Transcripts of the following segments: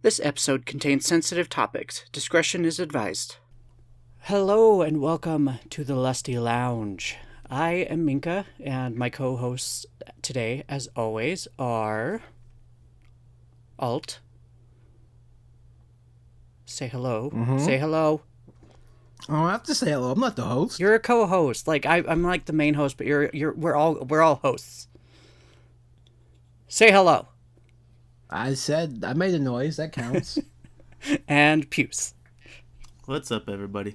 This episode contains sensitive topics. Discretion is advised. Hello and welcome to the Lusty Lounge. I am Minka, and my co-hosts today, as always, are Alt. Say hello. Say hello. I don't have to say hello. I'm not the host. You're a co-host. Like I'm like the main host, but we're all hosts. Say hello. I made a noise. That counts. And Puce. What's up, everybody?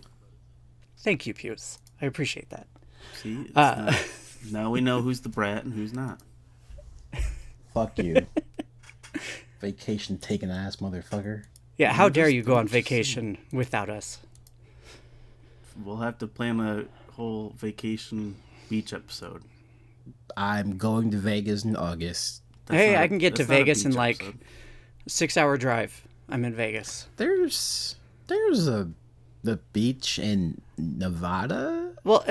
Thank you, Puce. I appreciate that. See, now we know who's the brat and who's not. Fuck you. Vacation taking ass motherfucker. Yeah, how dare you go on vacation without us? We'll have to plan a whole vacation beach episode. I'm going to Vegas in August. I can get to Vegas in like a 6-hour drive. I'm in Vegas. There's the beach in Nevada? Well,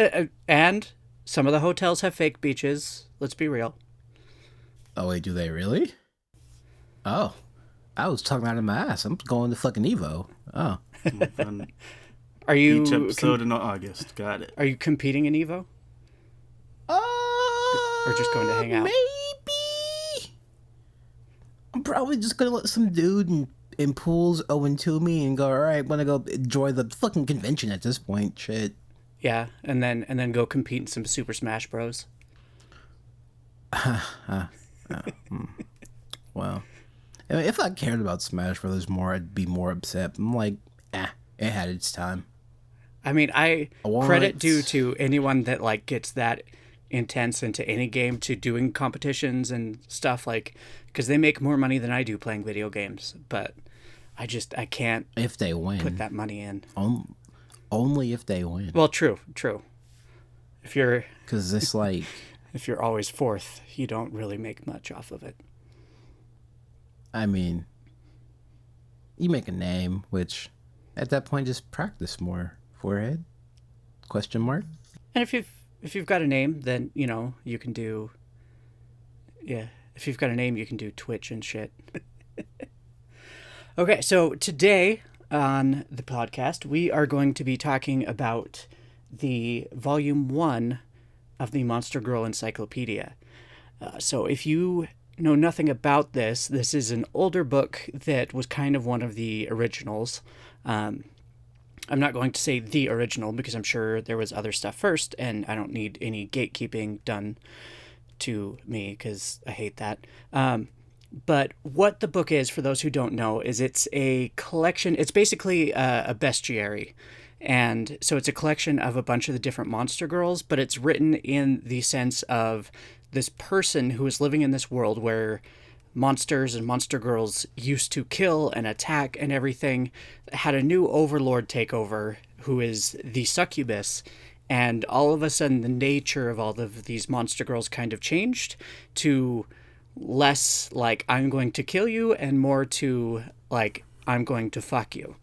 and some of the hotels have fake beaches. Let's be real. Oh, wait, do they really? Oh. I was talking out of my ass. I'm going to fucking Evo. Oh. Are you... Beach episode in August. Got it. Are you competing in Evo? Or just going to hang out? Maybe. I'm probably just going to let some dude in pools owe to me and go, all right, I'm going to go enjoy the fucking convention at this point. Shit. Yeah, and then go compete in some Super Smash Bros. Well, if I cared about Smash Bros. More, I'd be more upset. I'm like, it had its time. I mean, credit due to anyone that like gets that intense into any game to doing competitions and stuff, like, because they make more money than I do playing video games, but I can't if they win put that money in. Only if they win. Well, true. If you're because it's like if you're always fourth, you don't really make much off of it. I mean, you make a name, which at that point just practice more. Forehead? Question mark? And if you've got a name, then, you know, you can do... Yeah, if you've got a name, you can do Twitch and shit. Okay, so today on the podcast, we are going to be talking about the Volume 1 of the Monster Girl Encyclopedia. So if you know nothing about this is an older book that was kind of one of the originals. I'm not going to say the original because I'm sure there was other stuff first, and I don't need any gatekeeping done to me because I hate that. But what the book is, for those who don't know, is it's a collection. It's basically a bestiary. And so it's a collection of a bunch of the different monster girls, but it's written in the sense of this person who is living in this world where monsters and monster girls used to kill and attack and everything, had a new overlord take over who is the succubus, and all of a sudden the nature of all of these monster girls kind of changed to less like I'm going to kill you and more to like I'm going to fuck you.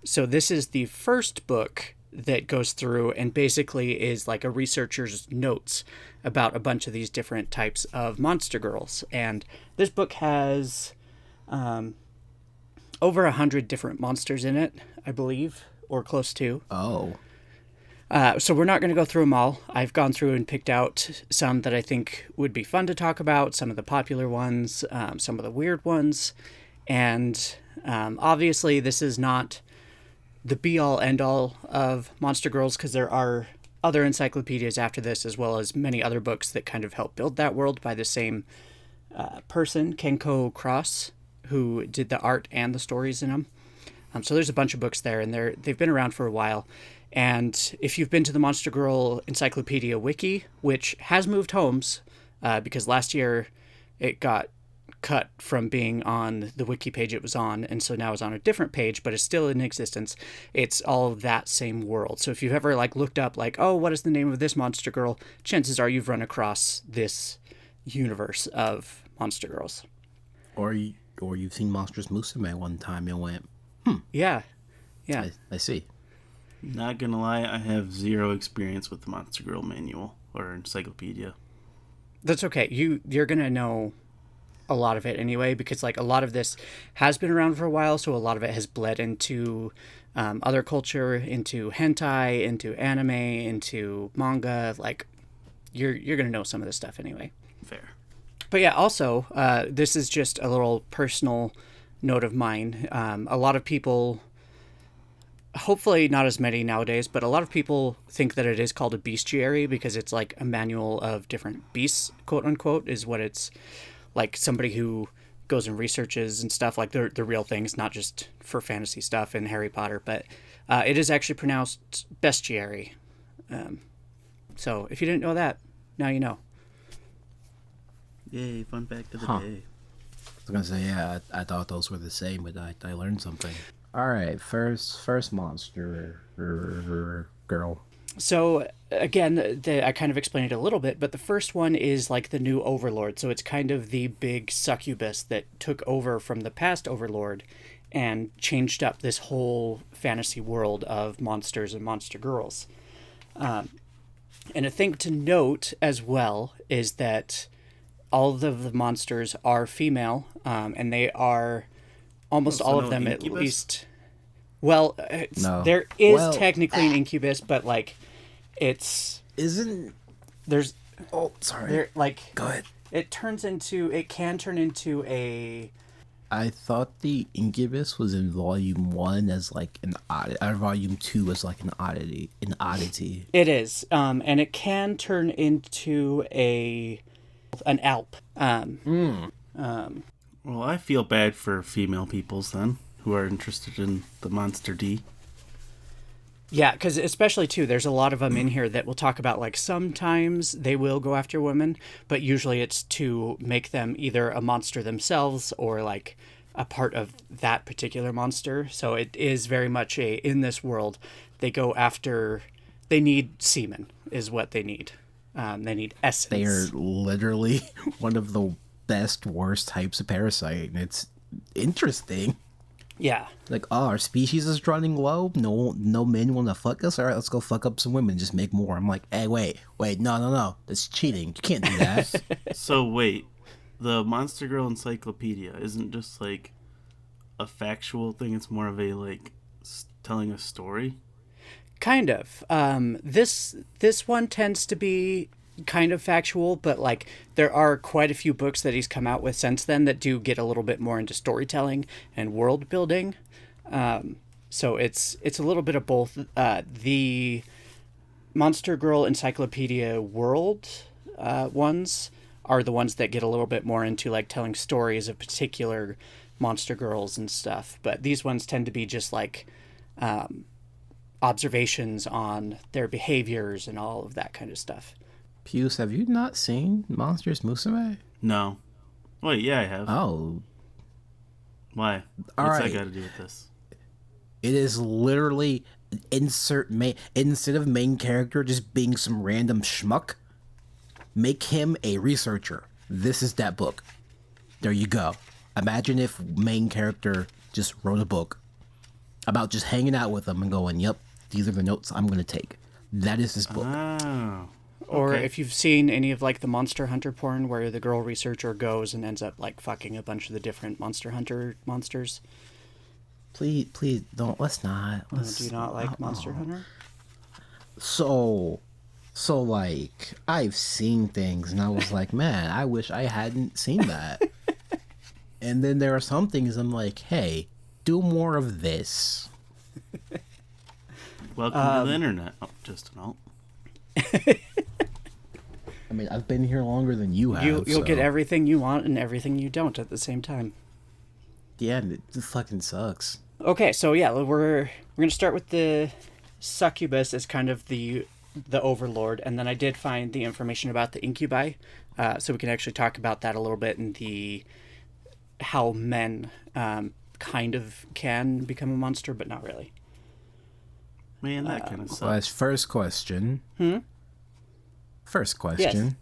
So this is the first book that goes through and basically is like a researcher's notes about a bunch of these different types of monster girls. And this book has over 100 different monsters in it, I believe, or close to. Oh. So we're not going to go through them all. I've gone through and picked out some that I think would be fun to talk about, some of the popular ones, some of the weird ones. And obviously this is not the be-all, end-all of Monster Girls, because there are other encyclopedias after this, as well as many other books that kind of help build that world by the same person, Kenko Cross, who did the art and the stories in them. So there's a bunch of books there, and they've been around for a while. And if you've been to the Monster Girl Encyclopedia Wiki, which has moved homes, because last year it got cut from being on the wiki page it was on, and so now it's on a different page, but it's still in existence. It's all that same world. So if you've ever like looked up like, oh, what is the name of this monster girl, chances are you've run across this universe of monster girls. Or you've seen Monstrous Musume one time and went, Yeah. I see. Not gonna lie, I have zero experience with the Monster Girl manual or encyclopedia. That's okay. You're gonna know a lot of it anyway, because like a lot of this has been around for a while, so a lot of it has bled into other culture, into hentai, into anime, into manga. Like you're gonna know some of this stuff anyway. Fair. But yeah, also this is just a little personal note of mine. A lot of people, hopefully not as many nowadays, but a lot of people think that it is called a bestiary because it's like a manual of different beasts, quote unquote, is what it's like. Somebody who goes and researches and stuff, like the real things, not just for fantasy stuff in Harry Potter, but it is actually pronounced bestiary. So if you didn't know that, now you know. Yay, fun fact of the day. I was gonna say, yeah, I thought those were the same, but I learned something. All right, first monster girl. So again, I kind of explained it a little bit, but the first one is like the new overlord. So it's kind of the big succubus that took over from the past overlord and changed up this whole fantasy world of monsters and monster girls. And a thing to note as well is that all of the monsters are female, and they are almost all of them incubus? at least. Well, No. there is Well, technically an incubus, but like it's Isn't there's oh sorry. there like Go ahead. it can turn into a I thought the incubus was in volume 1 as like an oddity, or volume 2 as like an oddity. it is and it can turn into an alp. Well, I feel bad for female peoples then who are interested in the Monster D. Yeah, because especially too, there's a lot of them in here that will talk about like sometimes they will go after women, but usually it's to make them either a monster themselves or like a part of that particular monster. So it is very much in this world, they go after, they need semen is what they need. They need essence. They are literally one of the best, worst types of parasite, and it's interesting. Yeah. Like, oh, our species is running low. No men want to fuck us. All right, let's go fuck up some women. Just make more. I'm like, hey, wait, no. That's cheating. You can't do that. So wait, the Monster Girl Encyclopedia isn't just like a factual thing. It's more of a like telling a story. Kind of. This one tends to be kind of factual, but like there are quite a few books that he's come out with since then that do get a little bit more into storytelling and world building. So it's a little bit of both. The Monster Girl Encyclopedia World ones are the ones that get a little bit more into like telling stories of particular monster girls and stuff. But these ones tend to be just like observations on their behaviors and all of that kind of stuff. Puce, have you not seen Monsters Musume? No. Wait, yeah, I have. Oh. Why? All What's right. that got to do with this? It is literally instead of main character just being some random schmuck, make him a researcher. This is that book. There you go. Imagine if main character just wrote a book about just hanging out with them and going, yep, these are the notes I'm going to take. That is this book. Oh. Or Okay. if you've seen any of like the Monster Hunter porn where the girl researcher goes and ends up like fucking a bunch of the different Monster Hunter monsters. Please don't. Let's not. Do you not like Monster Hunter? So like I've seen things and I was like, man, I wish I hadn't seen that. And then there are some things I'm like, hey, do more of this. Welcome to the internet. Oh, just an alt. I mean, I've been here longer than you have. You'll get so- everything you want and everything you don't at the same time. Yeah, and it just fucking sucks. Okay, so yeah, we're gonna start with the succubus as kind of the overlord, and then I did find the information about the incubi, so we can actually talk about that a little bit and how men kind of can become a monster, but not really. Man, that kind of Well, sucks. first question. First question. Yes.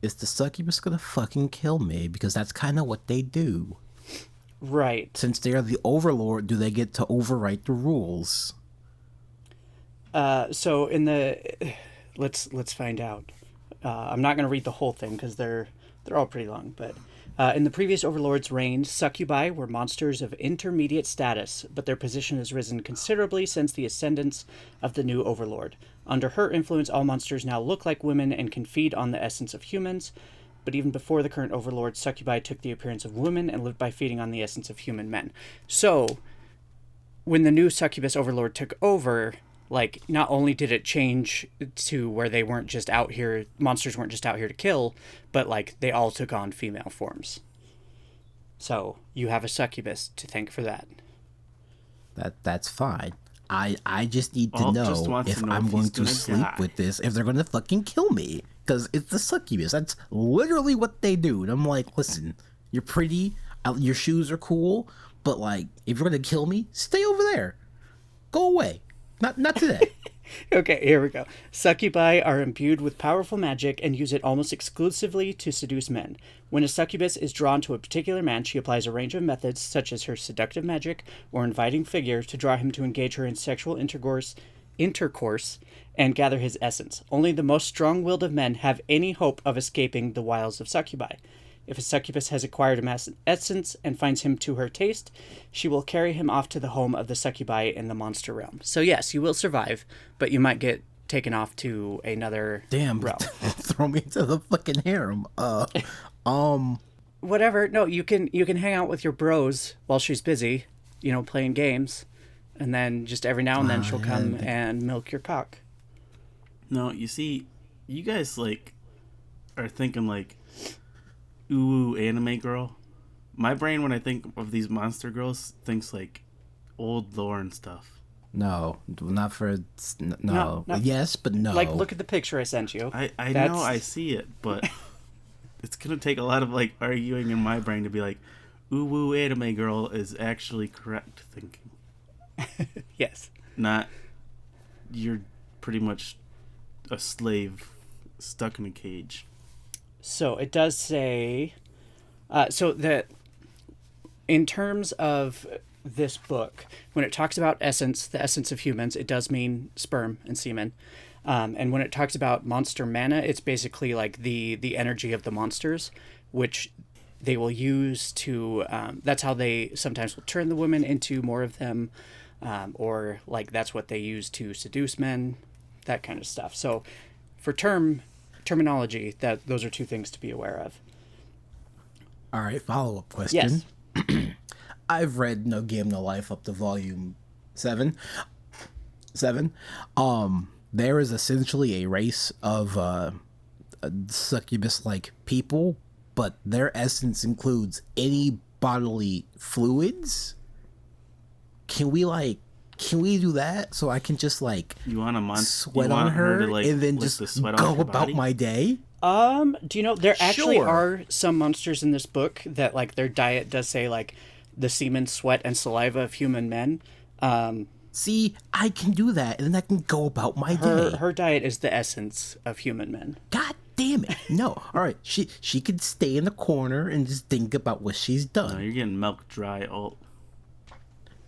Is the succubus gonna fucking kill me? Because that's kind of what they do. Right. Since they are the overlord, do they get to overwrite the rules? So in the let's find out. I'm not going to read the whole thing because they're all pretty long, but In the previous overlord's reign, succubi were monsters of intermediate status, but their position has risen considerably since the ascendance of the new overlord. Under her influence, all monsters now look like women and can feed on the essence of humans. But even before the current overlord, succubi took the appearance of women and lived by feeding on the essence of human men. So, when the new succubus overlord took over, like, not only did it change to where they weren't just out here, monsters weren't just out here to kill, but, like, they all took on female forms. So, you have a succubus to thank for that. That's fine. I just need to Alt know just wants if to know I'm if going he's to gonna sleep die. with this, if they're going to fucking kill me. Because it's the succubus. That's literally what they do. And I'm like, listen, you're pretty, your shoes are cool, but, like, if you're going to kill me, stay over there. Go away. Not today. Okay, here we go. Succubi are imbued with powerful magic and use it almost exclusively to seduce men. When a succubus is drawn to a particular man, she applies a range of methods, such as her seductive magic or inviting figure, to draw him to engage her in sexual intercourse and gather his essence. Only the most strong-willed of men have any hope of escaping the wiles of succubi. If a succubus has acquired a mass essence and finds him to her taste, she will carry him off to the home of the succubi in the monster realm. So yes, you will survive, but you might get taken off to another Damn, realm. throw me into the fucking harem. Whatever. No, you can hang out with your bros while she's busy, playing games, and then just every now and then she'll come and milk your cock. No, you see, you guys, like, are thinking, like, ooh, anime girl. My brain, when I think of these monster girls, thinks, like, old lore and stuff. No, not for... No. No. Yes, but no. Like, look at the picture I sent you. I know, I see it, but it's going to take a lot of, like, arguing in my brain to be like, ooh, woo, anime girl is actually correct thinking. Yes. Not, you're pretty much a slave stuck in a cage. So it does say, so that in terms of this book, when it talks about essence, the essence of humans, it does mean sperm and semen. And when it talks about monster mana, it's basically like the energy of the monsters, which they will use to, that's how they sometimes will turn the women into more of them, or like that's what they use to seduce men, that kind of stuff. So for terminology, that those are two things to be aware of. All right, follow-up question. Yes. I've read No Game No Life up to volume 7. There is essentially a race of succubus-like people, but their essence includes any bodily fluids. Can we do that so I can just, like, You want a sweat on her to, like, and then lick just the sweat go off your about body? my day? Do you know there actually Sure. are some monsters in this book that, like, their diet does say, like, the semen, sweat, and saliva of human men. See, I can do that, and then I can go about my day. Her diet is the essence of human men. God damn it! No, all right. She could stay in the corner and just think about what she's No, done. you're getting milk dry. Alt.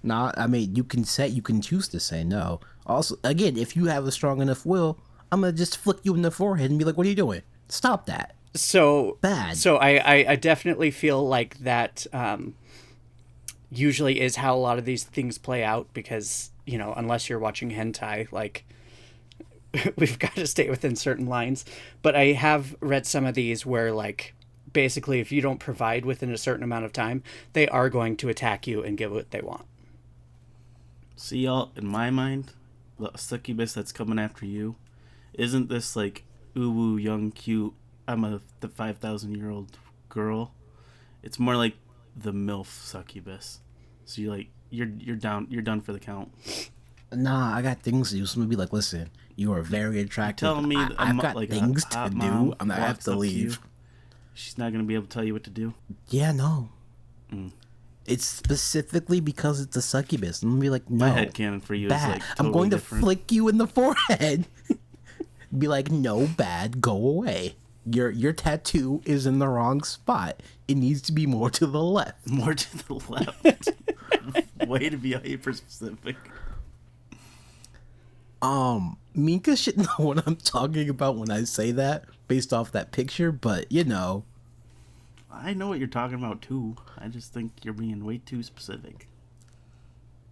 Nah, I mean, you can choose to say no. Also, again, if you have a strong enough will, I'm gonna just flick you in the forehead and be like, "What are you doing? Stop that." So Bad. So I definitely feel like that usually is how a lot of these things play out, because unless you're watching hentai, like, we've got to stay within certain lines. But I have read some of these where, like, basically if you don't provide within a certain amount of time, they are going to attack you and get what they want. See, y'all, in my mind, the succubus that's coming after you, isn't this, like, ooh woo, young, cute, the 5,000-year-old girl? It's more like the MILF succubus. So you're done for the count. Nah, I got things to do. So I'm gonna be like, "Listen, you are very attractive. Telling me I've got like things a to hot do. mom I'm gonna have walks to up you, leave." she's not gonna be able to tell you what to do. Yeah, no. It's specifically because it's a succubus. I'm gonna be like, "No, My headcanon for you is, bad. like, I'm totally going to different. flick you in the forehead." Be like, "No, bad. Go away. Your tattoo is in the wrong spot. It needs to be more to the left." More to the left. Way to be hyper specific. Minka should know what I'm talking about when I say that, based off that picture. But I know what you're talking about too. I just think you're being way too specific.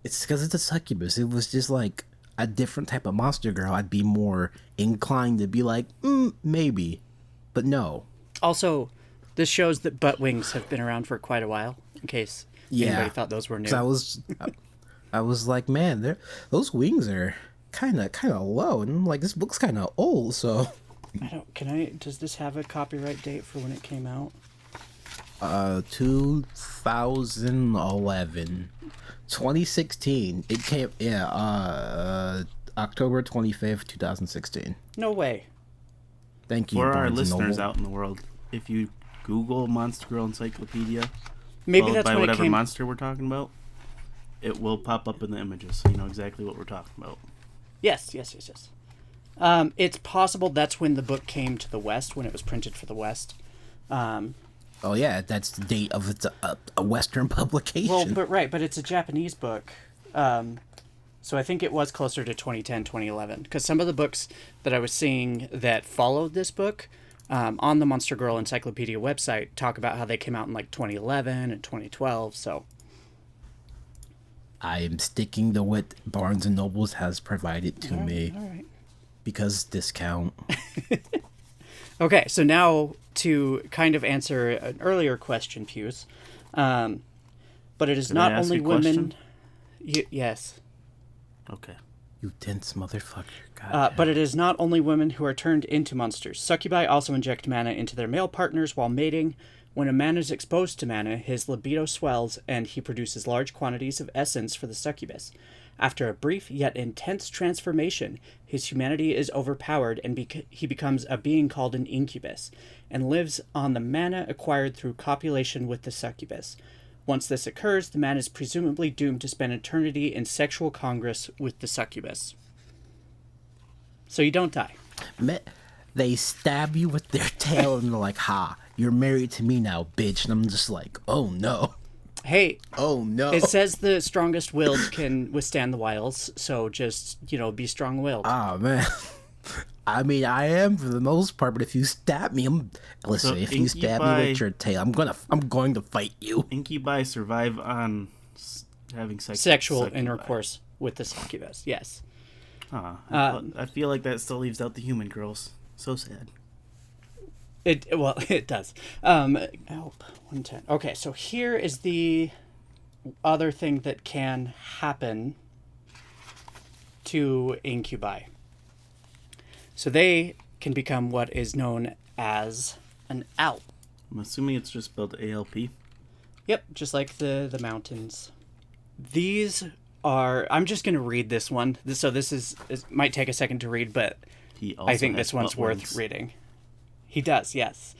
It's because it's a succubus. It was just like a different type of monster girl. I'd be more inclined to be like, maybe. But no. Also, this shows that butt wings have been around for quite a while, in case anybody thought those were new. 'Cause I was like, man, those wings are kind of low, and I'm like, this book's kind of old. So, Does this have a copyright date for when it came out? 2011, 2016. It came, October 25th, 2016. No way. Thank you, For our Barnes and listeners Noble. out in the world, if you Google Monster Girl Encyclopedia, Maybe followed that's by when it whatever came. monster we're talking about, it will pop up in the images, so you know exactly what we're talking about. Yes. It's possible that's when the book came to the West, when it was printed for the West. Oh yeah, that's the date of it's a Western publication. Well, but it's a Japanese book. So I think it was closer to 2010, 2011. Because some of the books that I was seeing that followed this book on the Monster Girl Encyclopedia website talk about how they came out in like 2011 and 2012. So I'm sticking to what Barnes and Nobles has provided to me all right. because discount. Okay, so now to kind of answer an earlier question, Puce. But it is Did not I ask only a women. question? Yes. Okay. You dense motherfucker. God But it is not only women who are turned into monsters. Succubi also inject mana into their male partners while mating. When a man is exposed to mana, his libido swells and he produces large quantities of essence for the succubus. After a brief yet intense transformation, his humanity is overpowered and he becomes a being called an incubus, and lives on the mana acquired through copulation with the succubus. Once this occurs, the man is presumably doomed to spend eternity in sexual congress with the succubus. So you don't die. They stab you with their tail and they're like, ha, you're married to me now, bitch. And I'm just like, oh no. Hey, Oh no. it says the strongest willed can withstand the wiles, so just, be strong-willed. Ah, man. I mean, I am for the most part, but if you stab me, if you stab me with your tail, I'm going to fight you. Incubi survive on having Sexual succubi. intercourse with the succubus, yes. I feel like that still leaves out the human girls. So sad. It does. 110. Okay, so here is the other thing that can happen to incubi. So they can become what is known as an alp. I'm assuming it's just spelled ALP. Yep, just like the mountains. These are... I'm just going to read this one. So this might take a second to read, but I think this one's worth reading. He does, yes.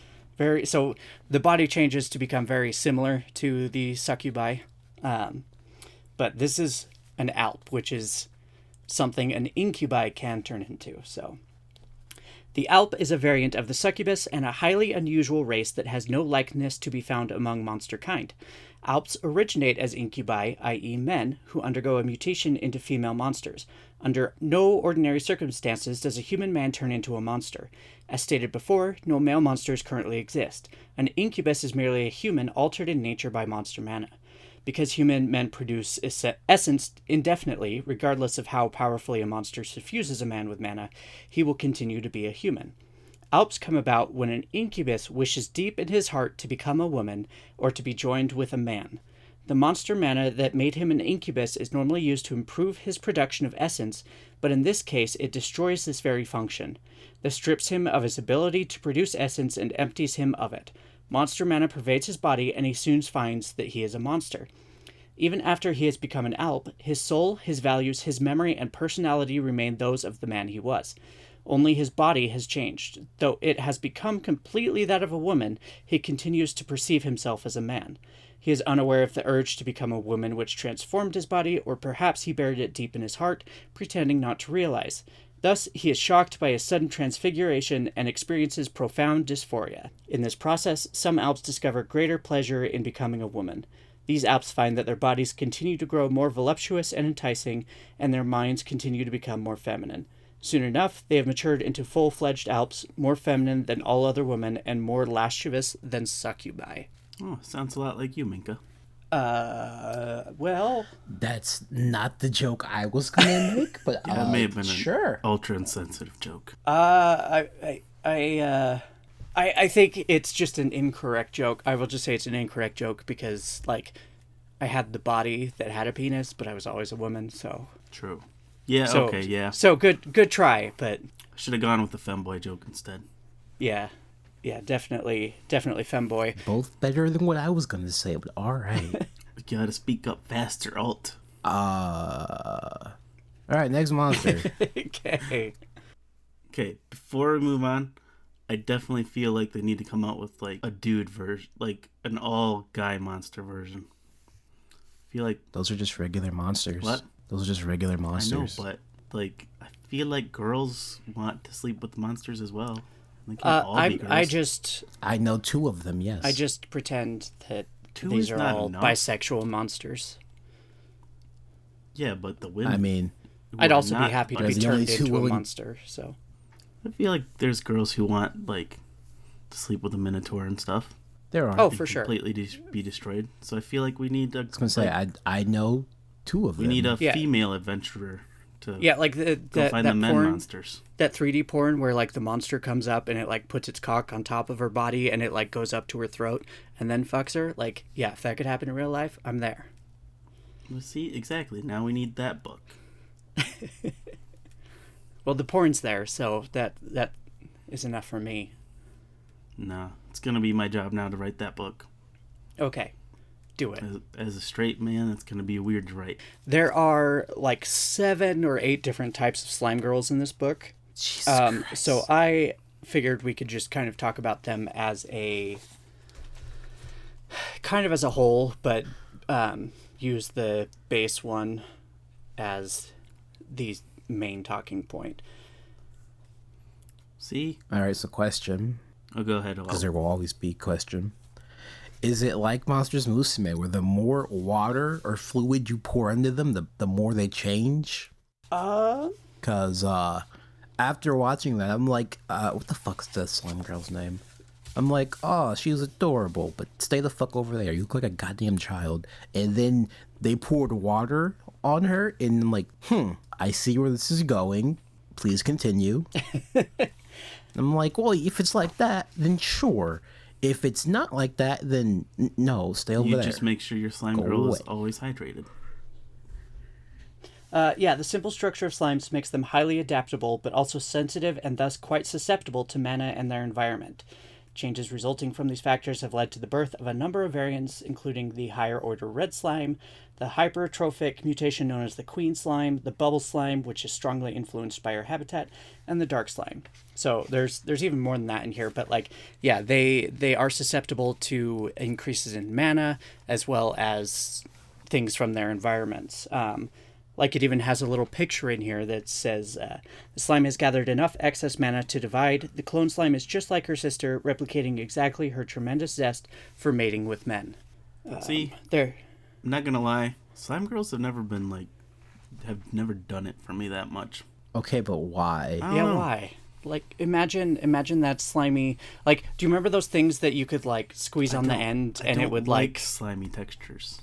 So the body changes to become very similar to the succubi. But this is an alp, which is something an incubi can turn into. So the alp is a variant of the succubus and a highly unusual race that has no likeness to be found among monster kind. Alps originate as incubi, i.e. men, who undergo a mutation into female monsters. Under no ordinary circumstances does a human man turn into a monster. As stated before, no male monsters currently exist. An incubus is merely a human altered in nature by monster mana. Because human men produce essence indefinitely, regardless of how powerfully a monster suffuses a man with mana, he will continue to be a human. Alps come about when an incubus wishes deep in his heart to become a woman or to be joined with a man. The monster mana that made him an incubus is normally used to improve his production of essence, but in this case it destroys this very function. This strips him of his ability to produce essence and empties him of it. Monster mana pervades his body, and he soon finds that he is a monster. Even after he has become an alp, his soul, his values, his memory, and personality remain those of the man he was. Only his body has changed. Though it has become completely that of a woman, he continues to perceive himself as a man. He is unaware of the urge to become a woman which transformed his body, or perhaps he buried it deep in his heart, pretending not to realize. Thus, he is shocked by a sudden transfiguration and experiences profound dysphoria. In this process, some Alps discover greater pleasure in becoming a woman. These Alps find that their bodies continue to grow more voluptuous and enticing, and their minds continue to become more feminine. Soon enough, they have matured into full-fledged Alps, more feminine than all other women and more lascivious than succubi. Oh, sounds a lot like you, Minka. Well... That's not the joke I was gonna make, but Yeah, it may have been sure. an ultra-insensitive joke. I think it's just an incorrect joke. I will just say it's an incorrect joke because, like, I had the body that had a penis, but I was always a woman, so... True. Yeah, So, okay, yeah. So good try, but I should have gone with the femboy joke instead. yeah, definitely femboy. Both better than what I was gonna say, but all right. You gotta speak up faster, Alt. All right, next monster. Okay. Okay, before we move on, I definitely feel like they need to come out with like a dude version, like an all guy monster version. I feel like Those are just regular monsters. What? Those are just regular monsters. I know, but like I feel like girls want to sleep with monsters as well. They can't all be girls. I know 2 of them, yes. I just pretend that 2 these is are not all enough. bisexual monsters. Yeah, but the women. I mean, who I'd are also be not happy to be There's the only turned 2 into a women- monster. So I feel like there's girls who want like to sleep with a minotaur and stuff. there are. Oh, And for sure. completely be destroyed. So I feel like we need a. I was gonna say, I know 2 of them. We need a Yeah. female adventurer to yeah, like go that find the men porn, monsters. that 3D porn where like the monster comes up and it like puts its cock on top of her body and it like goes up to her throat and then fucks her. Like, yeah, if that could happen in real life, I'm there. Well, see, exactly. Now we need that book. Well, the porn's there, so that is enough for me. No, it's gonna be my job now to write that book. Okay, do it. As a straight man, it's gonna be weird to write. There are like 7 or 8 different types of slime girls in this book. Jesus Christ. So I figured we could just kind of talk about them as a whole, but use the base one as the main talking point. See? All right, so question, Oh, go ahead. because there will always be question. Is it like Monsters Musume, where the more water or fluid you pour into them, the more they change? Because after watching that, I'm like, what the fuck's the slime girl's name? I'm like, oh, she's adorable, but stay the fuck over there. You look like a goddamn child. And then they poured water on her, and I'm like, I see where this is going. Please continue. I'm like, well, if it's like that, then sure. If it's not like that, then no, stay over You there. just make sure your slime Go girl is away. always hydrated. Yeah, the simple structure of slimes makes them highly adaptable, but also sensitive and thus quite susceptible to mana and their environment. Changes resulting from these factors have led to the birth of a number of variants, including the higher order red slime, the hypertrophic mutation known as the queen slime, the bubble slime, which is strongly influenced by our habitat, and the dark slime. So there's even more than that in here, but like, yeah, they are susceptible to increases in mana as well as things from their environments. Like it even has a little picture in here that says, the slime has gathered enough excess mana to divide. The clone slime is just like her sister, replicating exactly her tremendous zest for mating with men. See, There, I'm not gonna lie. Slime girls have never done it for me that much. Okay, but why? I don't yeah, know. why? Like, imagine that slimy. Like, do you remember those things that you could like squeeze on the end I and it don't would like like? slimy textures.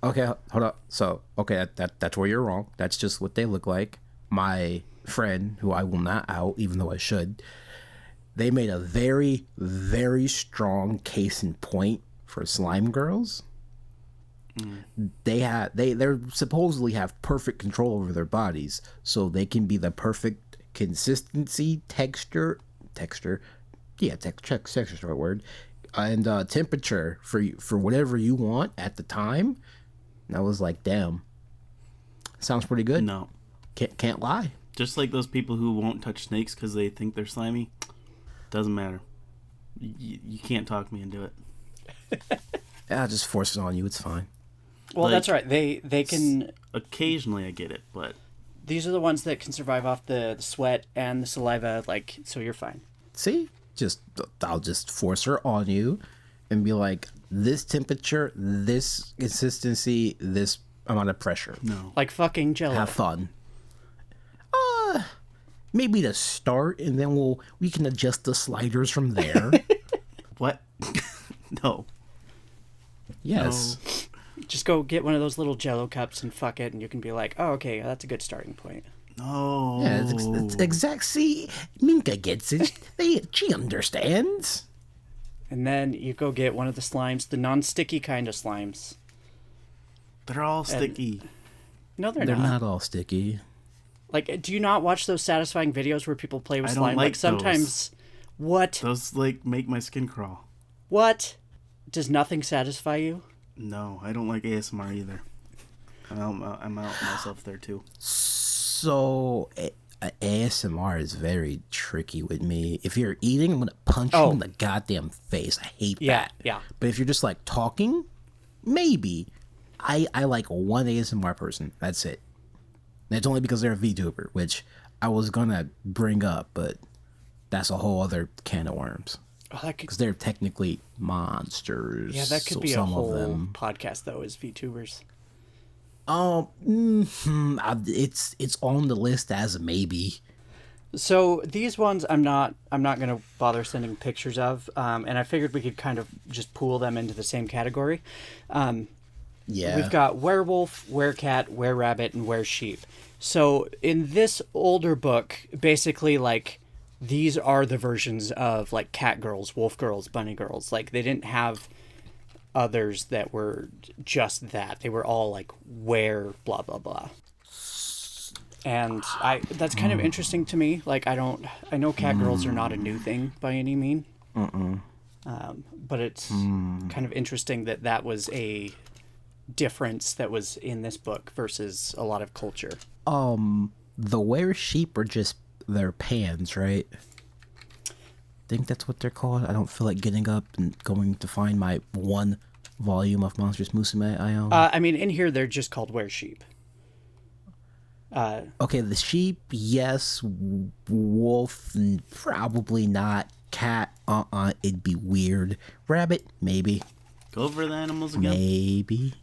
Okay, hold up. So, okay, that's where you're wrong. That's just what they look like. My friend, who I will not out, even though I should, they made a very, very strong case in point for slime girls. They're supposedly have perfect control over their bodies, so they can be the perfect consistency, texture, yeah, texture is the right word, and temperature for whatever you want at the time. And I was like, damn, sounds pretty good. No, Can't lie. just like those people who won't touch snakes because they think they're slimy. Doesn't matter. You can't talk me into it. I'll just force it on you. It's fine. Well, like- that's right. They can. Occasionally, I get it, but These are the ones that can survive off the sweat and the saliva. Like, so you're fine. See, I'll just force her on you, and be like, this temperature, this consistency, this amount of pressure. no. Like fucking Jello. Have fun. maybe to start, and then we can adjust the sliders from there. What? No. Yes. No. Just go get one of those little Jello cups and fuck it, and you can be like, oh, okay, that's a good starting point. No. Yeah, it's exact. See, Minka gets it. She understands. And then you go get one of the slimes, the non-sticky kind of slimes. They're all sticky. No, they're They're not. not all sticky. Like, do you not watch those satisfying videos where people play with I slime? don't like sometimes, what? Those like make my skin crawl. What? Does nothing satisfy you? No, I don't like ASMR either. I'm out myself there too. So ASMR is very tricky with me. If you're eating, I'm gonna punch you in the goddamn face. I hate that. Yeah. But if you're just like talking, maybe. I like one ASMR person. That's it. And it's only because they're a VTuber, which I was gonna bring up, but that's a whole other can of worms. Oh, that could, Because they're technically monsters. yeah, that could so be a some whole of them. podcast, though, is VTubers. It's on the list as a maybe. So these ones I'm not gonna bother sending pictures of, and I figured we could kind of just pool them into the same category. Yeah. We've got werewolf, werecat, were-rabbit, and were-sheep. So in this older book, basically, like, these are the versions of, like, cat girls, wolf girls, bunny girls. Like, they didn't have others that were just that. They were all, like, were blah, blah, blah. And that's kind of interesting to me. Like, I know cat girls are not a new thing by any mean. But it's kind of interesting that was a difference that was in this book versus a lot of culture. The were sheep are just their pans, right? I think that's what they're called. I don't feel like getting up and going to find my one volume of Monstrous Musume I own. I mean, in here they're just called were sheep. Okay, the sheep, yes. Wolf, probably not. Cat, it'd be weird. Rabbit, maybe. Go over the animals again. Maybe.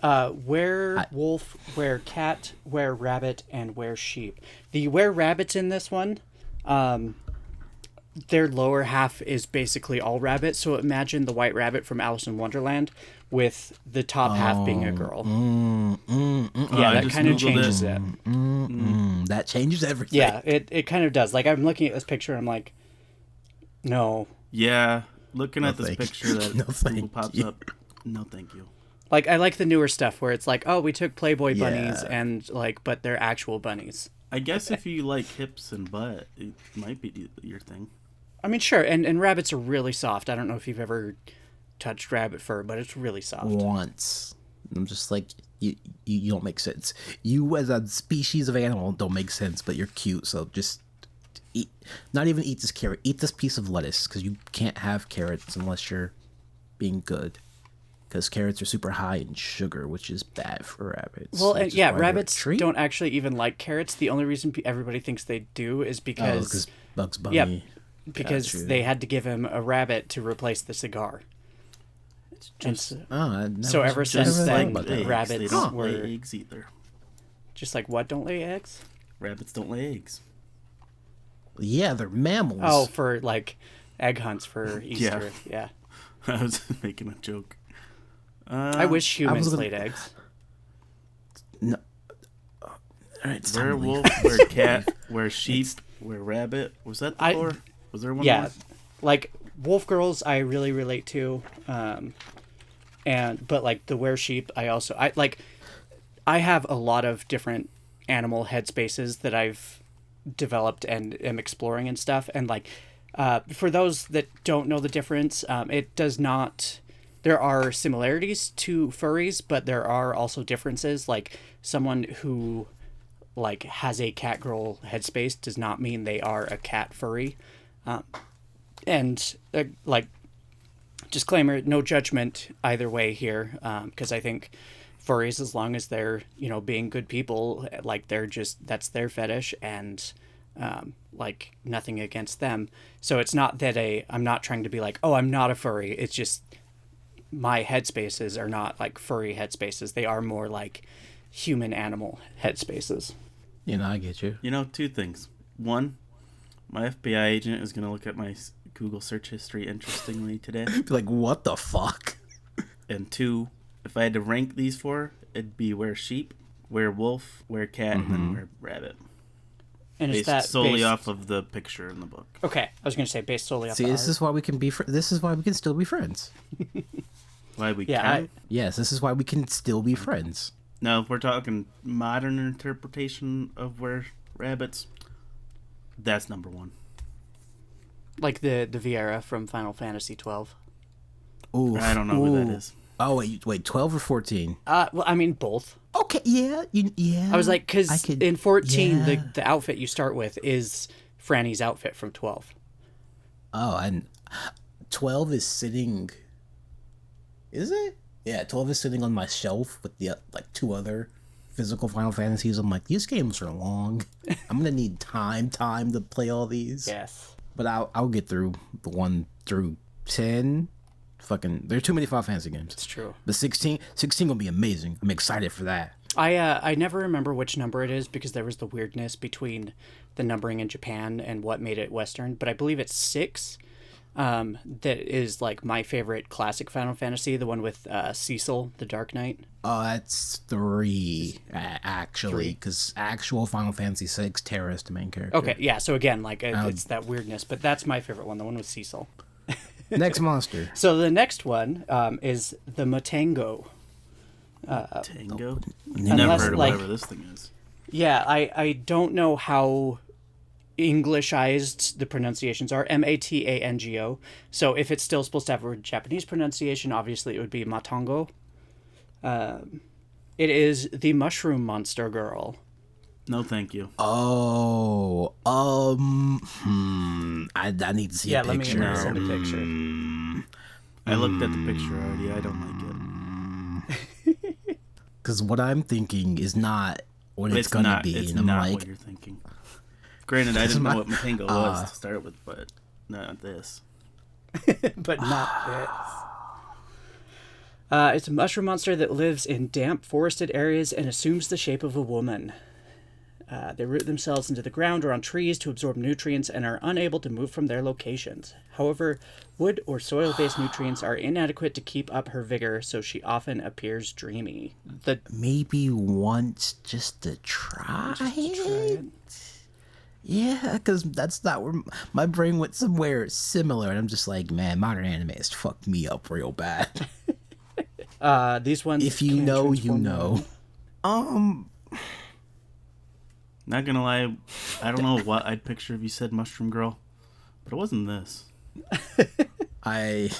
Werewolf, werecat, were-rabbit, and were-sheep. The were-rabbits in this one, their lower half is basically all rabbit. So imagine the white rabbit from Alice in Wonderland with the top half being a girl. Yeah, that kind of changes it. That changes everything. Yeah, it kind of does. Like, I'm looking at this picture and I'm like, no. Yeah, looking at this thank picture you. that No, Google thank pops you. up. No, thank you. Like, I like the newer stuff where it's like, oh, we took Playboy bunnies Yeah. and, like, but they're actual bunnies. I guess if you like hips and butt, it might be your thing. I mean, sure, and rabbits are really soft. I don't know if you've ever touched rabbit fur, but it's really soft. Once. I'm just like, you don't make sense. You as a species of animal don't make sense, but you're cute, so just eat. Not even eat this carrot. Eat this piece of lettuce, because you can't have carrots unless you're being good. Because carrots are super high in sugar, which is bad for rabbits. Well, which and is yeah, why they're a rabbits treat. don't actually even like carrots. The only reason everybody thinks they do is because Bugs Bunny. Yep. because Gotcha. they had to give him a rabbit to replace the cigar. Just So ever since just then, like the eggs. rabbits They don't were lay eggs either. just like, what don't lay eggs? Rabbits don't lay eggs. Yeah, they're mammals. Oh, for like egg hunts for Easter. Yeah. I was making a joke. I wish humans gonna- laid eggs. No. All right, it's time to leave. Werewolf, were cat, were sheep, were rabbit. Was that the four? Was there one Yeah, more? like wolf girls, I really relate to, but like the were sheep, I have a lot of different animal headspaces that I've developed and am exploring and stuff, and like for those that don't know the difference, it does not. There are similarities to furries, but there are also differences. Like someone who like has a cat girl headspace does not mean they are a cat furry. And like disclaimer, no judgment either way here, because I think furries, as long as they're being good people, like that's their fetish, and like nothing against them. So it's not that I'm not trying to be like, oh, I'm not a furry. It's just my headspaces are not like furry headspaces. They are more like human animal headspaces. I get you. Two things. one, my FBI agent is gonna look at my Google search history interestingly today. Be like, what the fuck? And two, if I had to rank these four, it'd be were sheep, were wolf, were cat, and then were rabbit. And is Based that solely based... off of the picture in the book. Okay, I was going to say based solely off See, the this art. is why we can be. This is why we can still be friends. Why we Yeah, can? Yes, this is why we can still be friends. Now, if we're talking modern interpretation of were rabbits, that's number one. Like the Viera from Final Fantasy 12. Ooh, I don't know who that is. Oh wait, 12 or 14? Well, I mean both. Okay, yeah, yeah. I was like, because in 14, yeah. the outfit you start with is Franny's outfit from 12. Oh, and 12 is sitting. Is it? Yeah, 12 is sitting on my shelf with the like two other physical Final Fantasies. I'm like, these games are long. I'm gonna need time to play all these. Yes. But I'll get through the 1 through 10. Fucking, there are too many Final Fantasy games. It's true. The 16 gonna be amazing. I'm excited for that. I never remember which number it is because there was the weirdness between the numbering in Japan and what made it Western, but I believe it's 6. That is like my favorite classic Final Fantasy, the one with Cecil, the Dark Knight. Oh, that's 3, actually, because actual Final Fantasy 6, Terra is the main character. Okay, yeah, so again, like it's that weirdness, but that's my favorite one, the one with Cecil. Next monster. So the next one is the Matango. Tango? Unless, Never heard of like- whatever this thing is. Yeah, I don't know how Englishized the pronunciations are. Matango. So if it's still supposed to have a Japanese pronunciation, obviously it would be Matango. It is the mushroom monster girl. No, thank you. Oh, I need to see a picture. Let me send a picture. I looked at the picture already. I don't like it. Because what I'm thinking is not what it's gonna not, be, it's and I'm not like, what you're thinking. Granted, I didn't my- know what Matango was to start with, but not this. But not this. It's a mushroom monster that lives in damp, forested areas and assumes the shape of a woman. They root themselves into the ground or on trees to absorb nutrients and are unable to move from their locations. However, wood or soil-based nutrients are inadequate to keep up her vigor, so she often appears dreamy. maybe once just to try it. Yeah, because that's not where my brain went somewhere similar, and I'm just like, man, modern anime has fucked me up real bad. These ones. If you can know, you transform know. Not gonna lie, I don't know what I'd picture if you said Mushroom Girl, but it wasn't this. I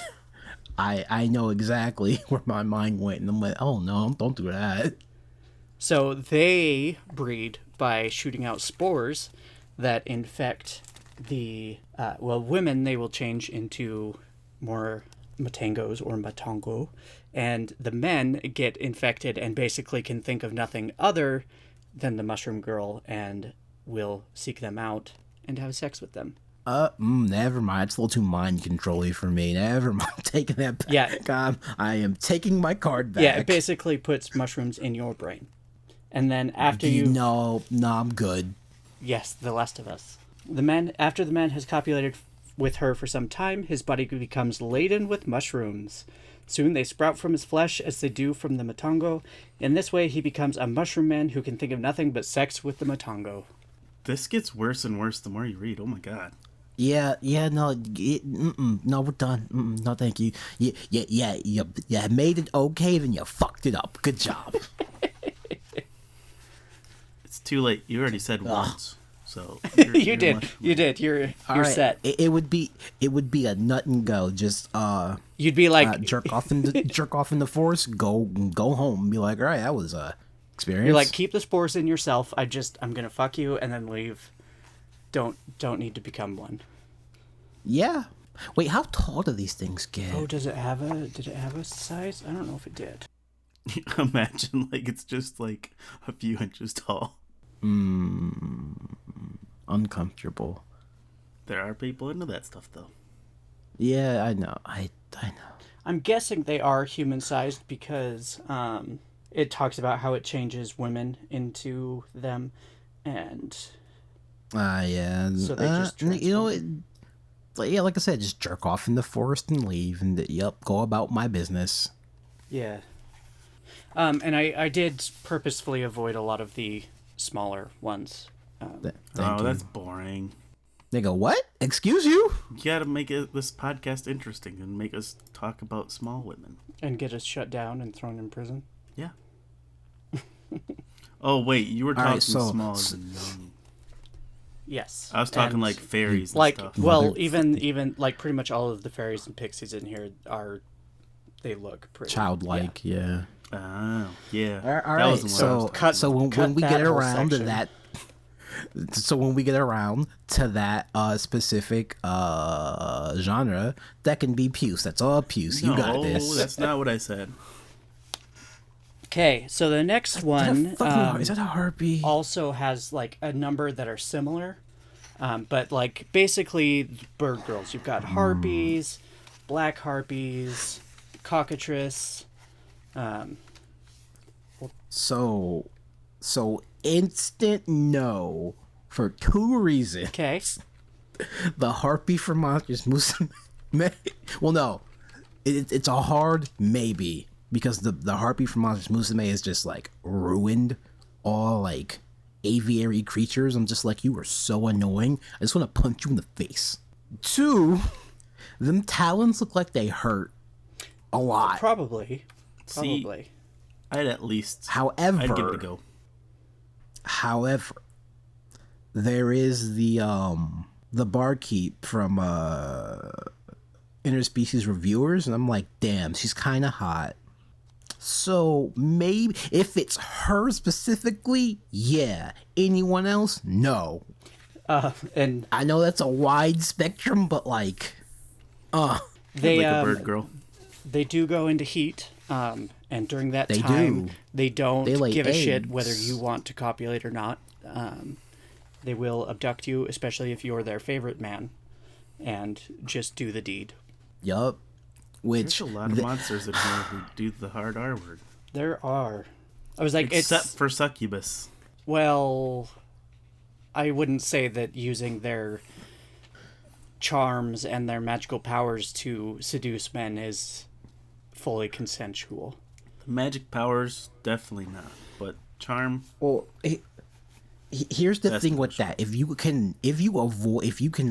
know exactly where my mind went, and I'm like, oh no, don't do that. So they breed by shooting out spores that infect the women. They will change into more matangos or matango, and the men get infected and basically can think of nothing other than the mushroom girl and will seek them out and have sex with them. Never mind. It's a little too mind controlling for me. Never mind. I'm taking that back. Yeah. I am taking my card back. Yeah, it basically puts mushrooms in your brain. And then after you... No, I'm good. Yes, The Last of Us. After the man has copulated with her for some time, his body becomes laden with mushrooms. Soon they sprout from his flesh as they do from the matango. In this way, he becomes a mushroom man who can think of nothing but sex with the matango. This gets worse and worse the more you read. Oh my god. Yeah, no, no, we're done. No, thank you. You made it okay, then you fucked it up. Good job. It's too late. You already said once. So You did. You're All right, set. It would be a nut and go. Just You'd be like, jerk off in the forest. Go home. Be like, all right, that was a experience. you're like, keep the spores in yourself. I'm gonna fuck you and then leave. Don't need to become one. Yeah. Wait, how tall do these things get? Oh, did it have a size? I don't know if it did. imagine like it's just like a few inches tall. Uncomfortable. There are people into that stuff though. Yeah, I know. I know. I'm guessing they are human-sized because it talks about how it changes women into them, and Yeah. So they just you know, transform. like I said, just jerk off in the forest and leave, and go about my business. Yeah. And I did purposefully avoid a lot of the smaller ones. Thank Oh, you. that's boring. They go, what? Excuse you? You gotta make this podcast interesting and make us talk about small women. And get us shut down and thrown in prison. Yeah. Oh wait, you were All right, talking so- small as in young. Yes. I was talking And, like fairies and like, stuff. well, Mother- even like pretty much all of the fairies and pixies in here they look pretty Childlike, yeah. Oh, yeah. All That right, wasn't what I was talking so when cut we that get whole around to section. that, so when we get around to that specific genre, that can be puce. That's all puce. You got this. That's not what I said. Okay, so the next one Is that a harpy? also has like a number that are similar, but like basically bird girls. You've got harpies, black harpies, cockatrice. So instant no for two reasons. Okay, The harpy from Monsters Musume. Well, no, it's a hard maybe because the harpy from Monsters Musume is just like ruined all like aviary creatures. I'm just like, you are so annoying. I just want to punch you in the face. Two, them talons look like they hurt a lot. probably. See, I'd at least. However, I'd give it a go. However, there is the barkeep from Interspecies Reviewers, and I'm like, damn, she's kind of hot. So maybe if it's her specifically, yeah. Anyone else, no. And I know that's a wide spectrum, but like, they Like a bird girl. they do go into heat. And during that They time, do. they don't They lay give a shit eggs. whether you want to copulate or not. They will abduct you, especially if you're their favorite man, and just do the deed. yup. Which There's a lot of monsters in here who do the hard R word. There are. I was like, Except it's for succubus. well. I wouldn't say that using their charms and their magical powers to seduce men is fully consensual. Magic powers, definitely not. But charm, Well, here's the That's thing with that. If you can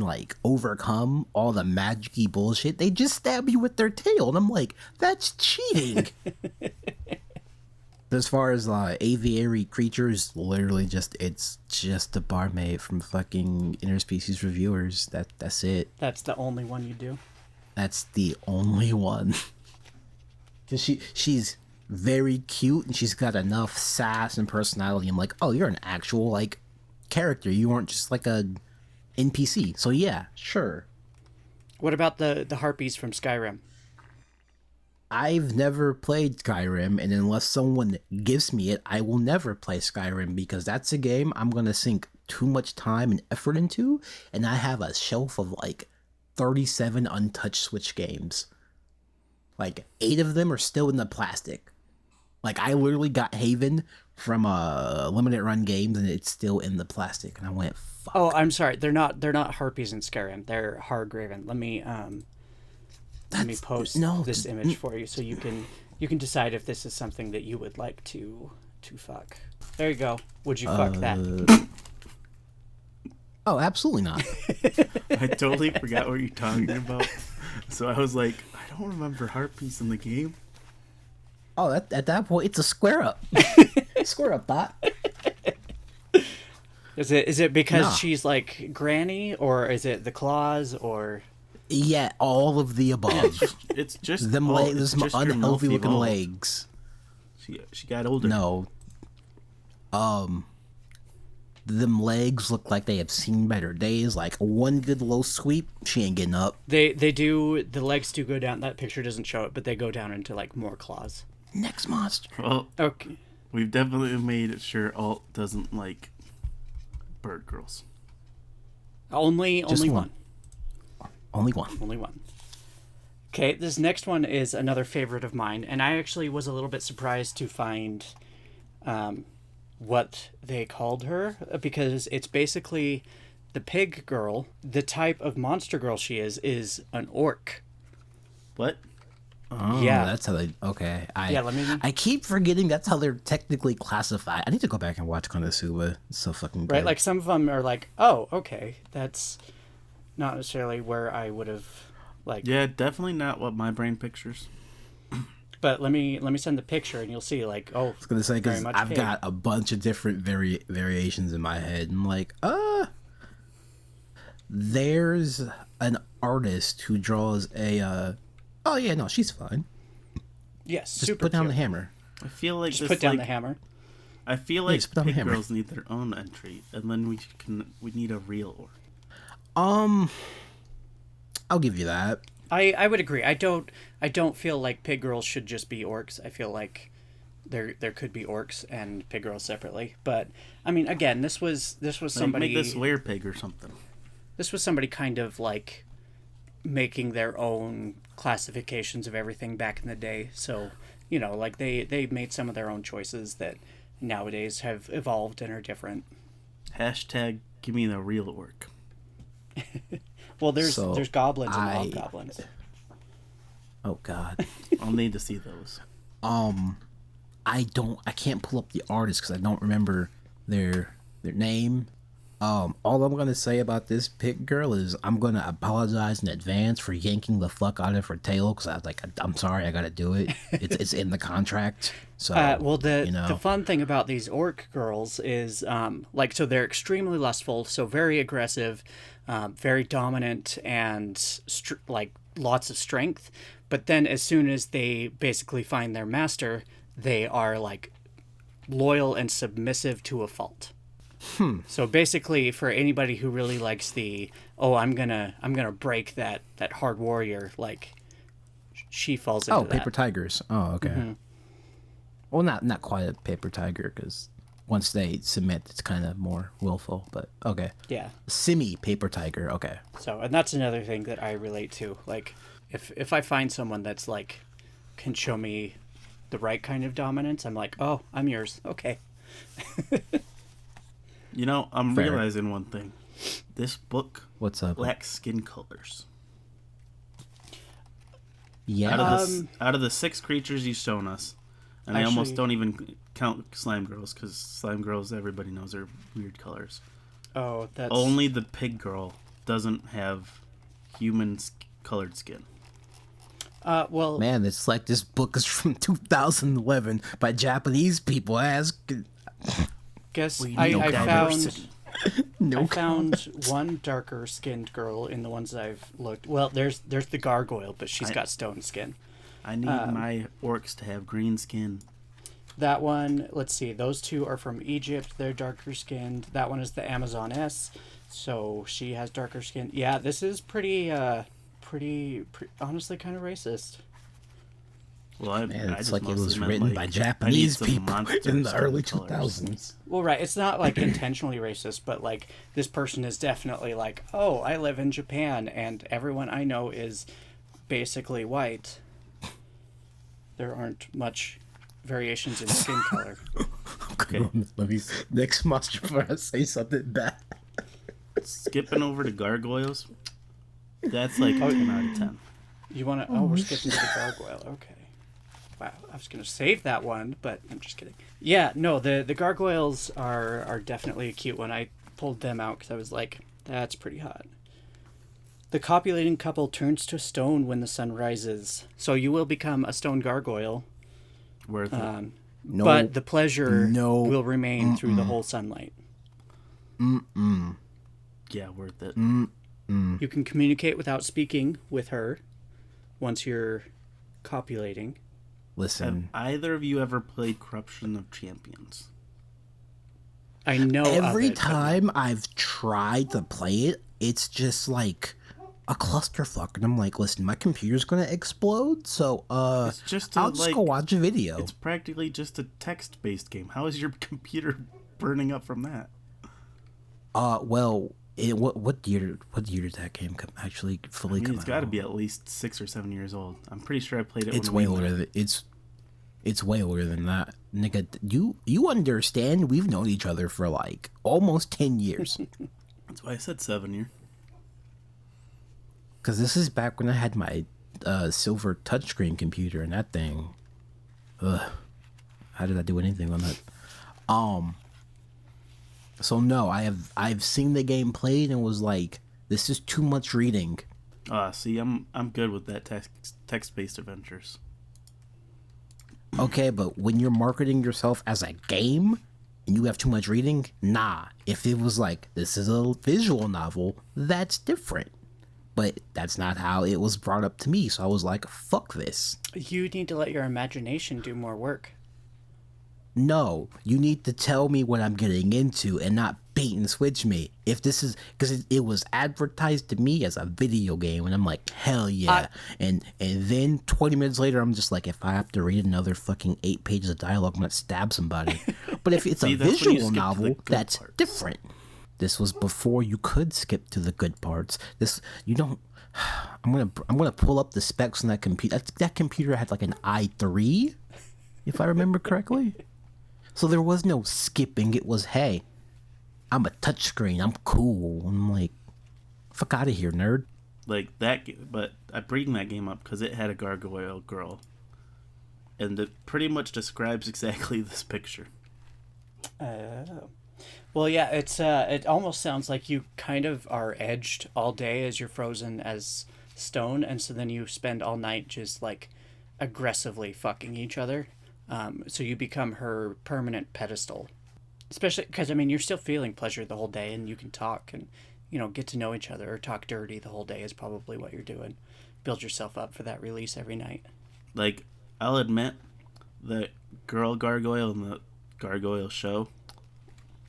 like overcome all the magic-y bullshit, they just stab you with their tail, and I'm like, that's cheating. As far as aviary creatures, literally it's just a barmaid from fucking Interspecies Reviewers. That's it. That's the only one you do. That's the only one. Cause she's very cute and she's got enough sass and personality. I'm like, oh, you're an actual like character. You aren't just like a NPC. So yeah, sure. What about the harpies from Skyrim? I've never played Skyrim, and unless someone gives me it, I will never play Skyrim because that's a game I'm gonna sink too much time and effort into, and I have a shelf of like 37 untouched Switch games. Like 8 of them are still in the plastic. Like I literally got Haven from Limited Run Games, and it's still in the plastic, and I went, fuck. Oh, I'm sorry. They're not harpies in Skyrim. They're Hargraven. Let me post this image for you so you can decide if this is something that you would like to fuck. There you go. Would you fuck that? Oh, absolutely not. I totally forgot what you're talking about. So I was like, I don't remember harpies in the game. Oh, at that point, it's a square up. Square up, bot. Is it because Nah. she's like Granny, or is it the claws, or Yeah, all of the above. It's just Them all- legs, it's some just your unhealthy mouth looking evolved. legs. She got older. No. Them legs look like they have seen better days. Like one good low sweep, she ain't getting up. they do, the legs do go down. That picture doesn't show it, but they go down into like more claws. Next monster. Well, Okay. we've definitely made sure Alt doesn't like bird girls. Only Just one. Only one. Only one. Okay, this next one is another favorite of mine, and I actually was a little bit surprised to find what they called her, because it's basically the pig girl, the type of monster girl she is an orc. What? Oh, Yeah. that's how they. Okay, Yeah, let me- I keep forgetting that's how they're technically classified. I need to go back and watch Konosuba. It's so fucking good. Right, like some of them are like, oh, okay, that's not necessarily where I would have like. Yeah, definitely not what my brain pictures. But let me send the picture and you'll see like, oh, I was gonna say very because much I've pig. got a bunch of different variations in my head. I'm like, there's an artist who draws a. Oh yeah, no, she's fine. Yes, Just super put down cute. the hammer. I feel like Just this, put down like, the hammer. I feel like just put down the pig hammer. girls need their own entry, and then we need a real orc. I'll give you that. I would agree. I don't feel like pig girls should just be orcs. I feel like there could be orcs and pig girls separately. But I mean, again, this was Like, somebody make this were pig or something. this was somebody kind of like making their own classifications of everything back in the day. So, you know, like they made some of their own choices that nowadays have evolved and are different. Hashtag give me the real orc. Well, there's So, goblins and I- hobgoblins. Oh God. I'll need to see those. I can't pull up the artist because I don't remember their name. All I'm gonna say about this pig girl is I'm gonna apologize in advance for yanking the fuck out of her tail because I'm sorry, I gotta do it. It's in the contract. So Well, the you know. the fun thing about these orc girls is like, so they're extremely lustful, so very aggressive, very dominant, and like lots of strength. But then as soon as they basically find their master, they are like loyal and submissive to a fault. So basically, for anybody who really likes the I'm gonna break that hard warrior, like she falls into that. Paper tigers. Oh, okay. Well, not quite a paper tiger because once they submit, it's kind of more willful. But okay. Yeah. Simi paper tiger. Okay. So, and that's another thing that I relate to. Like, if I find someone that's like can show me the right kind of dominance, I'm like, oh, I'm yours. Okay. You know, I'm Fair. realizing one thing. This book What's up? lacks skin colors. Yeah. Out of the 6 creatures you've shown us, and I almost Actually- don't even count slime girls because slime girls everybody knows are weird colors. Oh, that's Only the pig girl doesn't have human colored skin. well. Man, it's like this book is from 2011 by Japanese people. Guess We I need found diversity. No I found one darker skinned girl in the ones I've looked. Well, there's the gargoyle, but she's got stone skin. I need my orcs to have green skin. That one, let's see, those two are from Egypt. They're darker skinned. That one is the Amazoness, so she has darker skin. Yeah, this is pretty honestly kind of racist. Well, Man, I it's just like it mostly was meant, written like, by I need Japanese some people monster in the skin early colors. 2000s. Well, right, it's not like intentionally racist, but like this person is definitely like, oh, I live in Japan and everyone I know is basically white. There aren't much variations in skin color. Okay. Let me next monster before I say something bad. Skipping over to gargoyles, that's like a 10 out of 10. You want to? Oh, we're skipping to the gargoyle. Okay. Wow, I was gonna save that one, but I'm just kidding. Yeah, no, the gargoyles are definitely a cute one. I pulled them out because I was like, that's pretty hot. The copulating couple turns to stone when the sun rises, so you will become a stone gargoyle. Worth it. No, But the pleasure no, will remain through the whole sunlight. Yeah, worth it. You can communicate without speaking with her once you're copulating. Have listen. either of you ever played Corruption of Champions? I know Every of it, but time I've tried to play it, it's just like a clusterfuck, and I'm like, listen, my computer's gonna explode, so It's just I'll just go watch a video. It's practically just a text-based game. How is your computer burning up from that? Well, what year did that game actually fully I mean, come it's out? got to be at least 6 or 7 years old. I'm pretty sure I played it. It's when way we older than it's way older than that, nigga. You understand? We've known each other for like almost 10 years. That's why I said 7 year. Because this is back when I had my silver touchscreen computer, and that thing. Ugh. How did I do anything on that? So no, I've seen the game played and was like, this is too much reading. See, I'm good with that text-based adventures. Okay, but when you're marketing yourself as a game and you have too much reading, nah. If it was like, this is a visual novel, that's different. But that's not how it was brought up to me, so I was like, fuck this. You need to let your imagination do more work. No, you need to tell me what I'm getting into and not bait and switch me. If this is, because it was advertised to me as a video game, and I'm like, hell yeah. And then 20 minutes later, I'm just like, if I have to read another fucking 8 pages of dialogue, I'm gonna stab somebody. But if it's a visual novel, that's different. This was before you could skip to the good parts. This, you don't. I'm gonna pull up the specs on that computer. That computer had like an i3, if I remember correctly. So there was no skipping. It was, hey, I'm a touchscreen. I'm cool. I'm like, fuck out of here, nerd. Like that, but I'm bringing that game up because it had a gargoyle girl, and it pretty much describes exactly this picture. Well, yeah, it almost sounds like you kind of are edged all day as you're frozen as stone, and so then you spend all night just like aggressively fucking each other. So you become her permanent pedestal. Especially because, I mean, you're still feeling pleasure the whole day, and you can talk and, get to know each other, or talk dirty the whole day is probably what you're doing. Build yourself up for that release every night. Like, I'll admit, the girl gargoyle in the gargoyle show,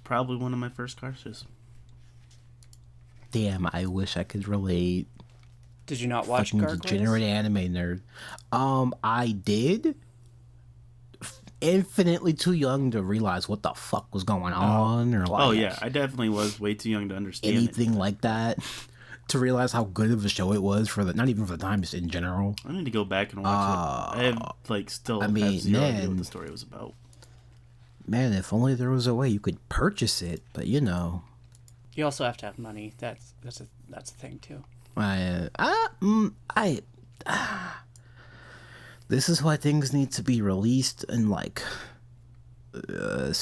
probably one of my first crushes. Damn, I wish I could relate. Did you not watch Fucking Gargoyles? degenerate anime nerd. I did. Infinitely too young to realize what the fuck was going on, or like, Oh yeah, I definitely was way too young to understand anything like that, to realize how good of a show it was for the, not even for the time, just in general. I need to go back and watch it. I have still have zero idea what the story was about. Man, if only there was a way you could purchase it, but You also have to have money. That's a thing too. This is why things need to be released in like they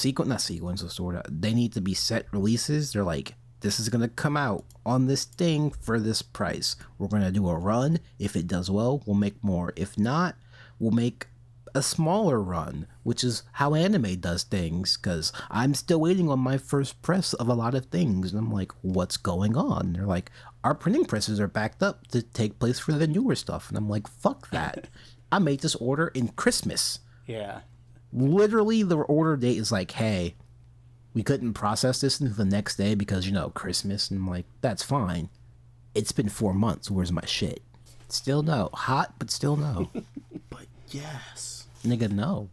need to be set releases. They're like, this is gonna come out on this thing for this price. We're gonna do a run. If it does well, we'll make more. If not, we'll make a smaller run, which is how anime does things. Because I'm still waiting on my first press of a lot of things, and I'm like, what's going on? They're like, our printing presses are backed up to take place for the newer stuff, and I'm like, fuck that. I made this order in Christmas. Yeah. Literally, the order date is like, hey, we couldn't process this until the next day because, Christmas. And I'm like, that's fine. It's been 4 months. Where's my shit? Still no. Hot, but still no. But yes. Nigga, no.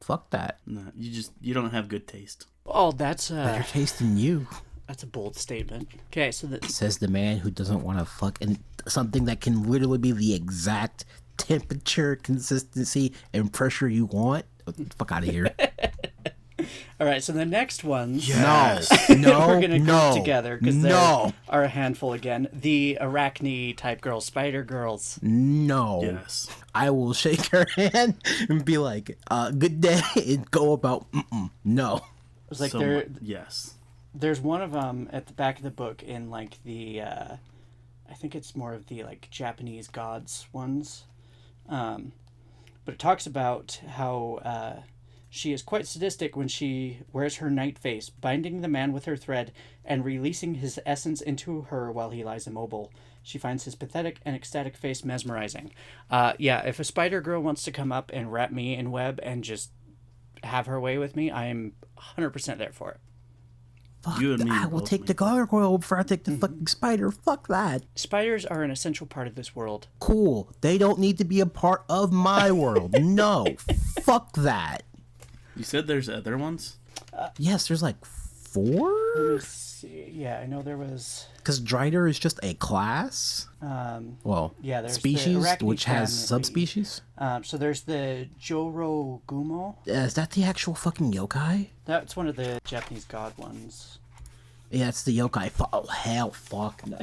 Fuck that. No, you don't have good taste. Oh, that's Better taste than you. That's a bold statement. Okay, so says the man who doesn't want to fuck in something that can literally be the exact temperature, consistency, and pressure you want. Fuck out of here. All right, so the next ones, yes. No, we're gonna group together because there are a handful again. The Arachne type girls, spider girls. No. Yes. I will shake her hand and be like, "Good day," and go about. No. It's like yes. There's one of them at the back of the book in like the, I think it's more of the like Japanese gods ones. But it talks about how she is quite sadistic when she wears her night face, binding the man with her thread and releasing his essence into her while he lies immobile. She finds his pathetic and ecstatic face mesmerizing. Yeah, if a spider girl wants to come up and wrap me in web and just have her way with me, I am 100% there for it. Fuck, you and me I will take the gargoyle before I take the fucking spider. Fuck that. Spiders are an essential part of this world. Cool. They don't need to be a part of my world. No. Fuck that. You said there's other ones? Yes, there's like 4? Let me see. Yeah, I know there was... Because Drider is just a class. Yeah, there's species, the which has family. subspecies. So there's the Jorogumo. Is that the actual fucking yokai? That's one of the Japanese god ones. Yeah, it's the yokai. Oh, hell, fuck no.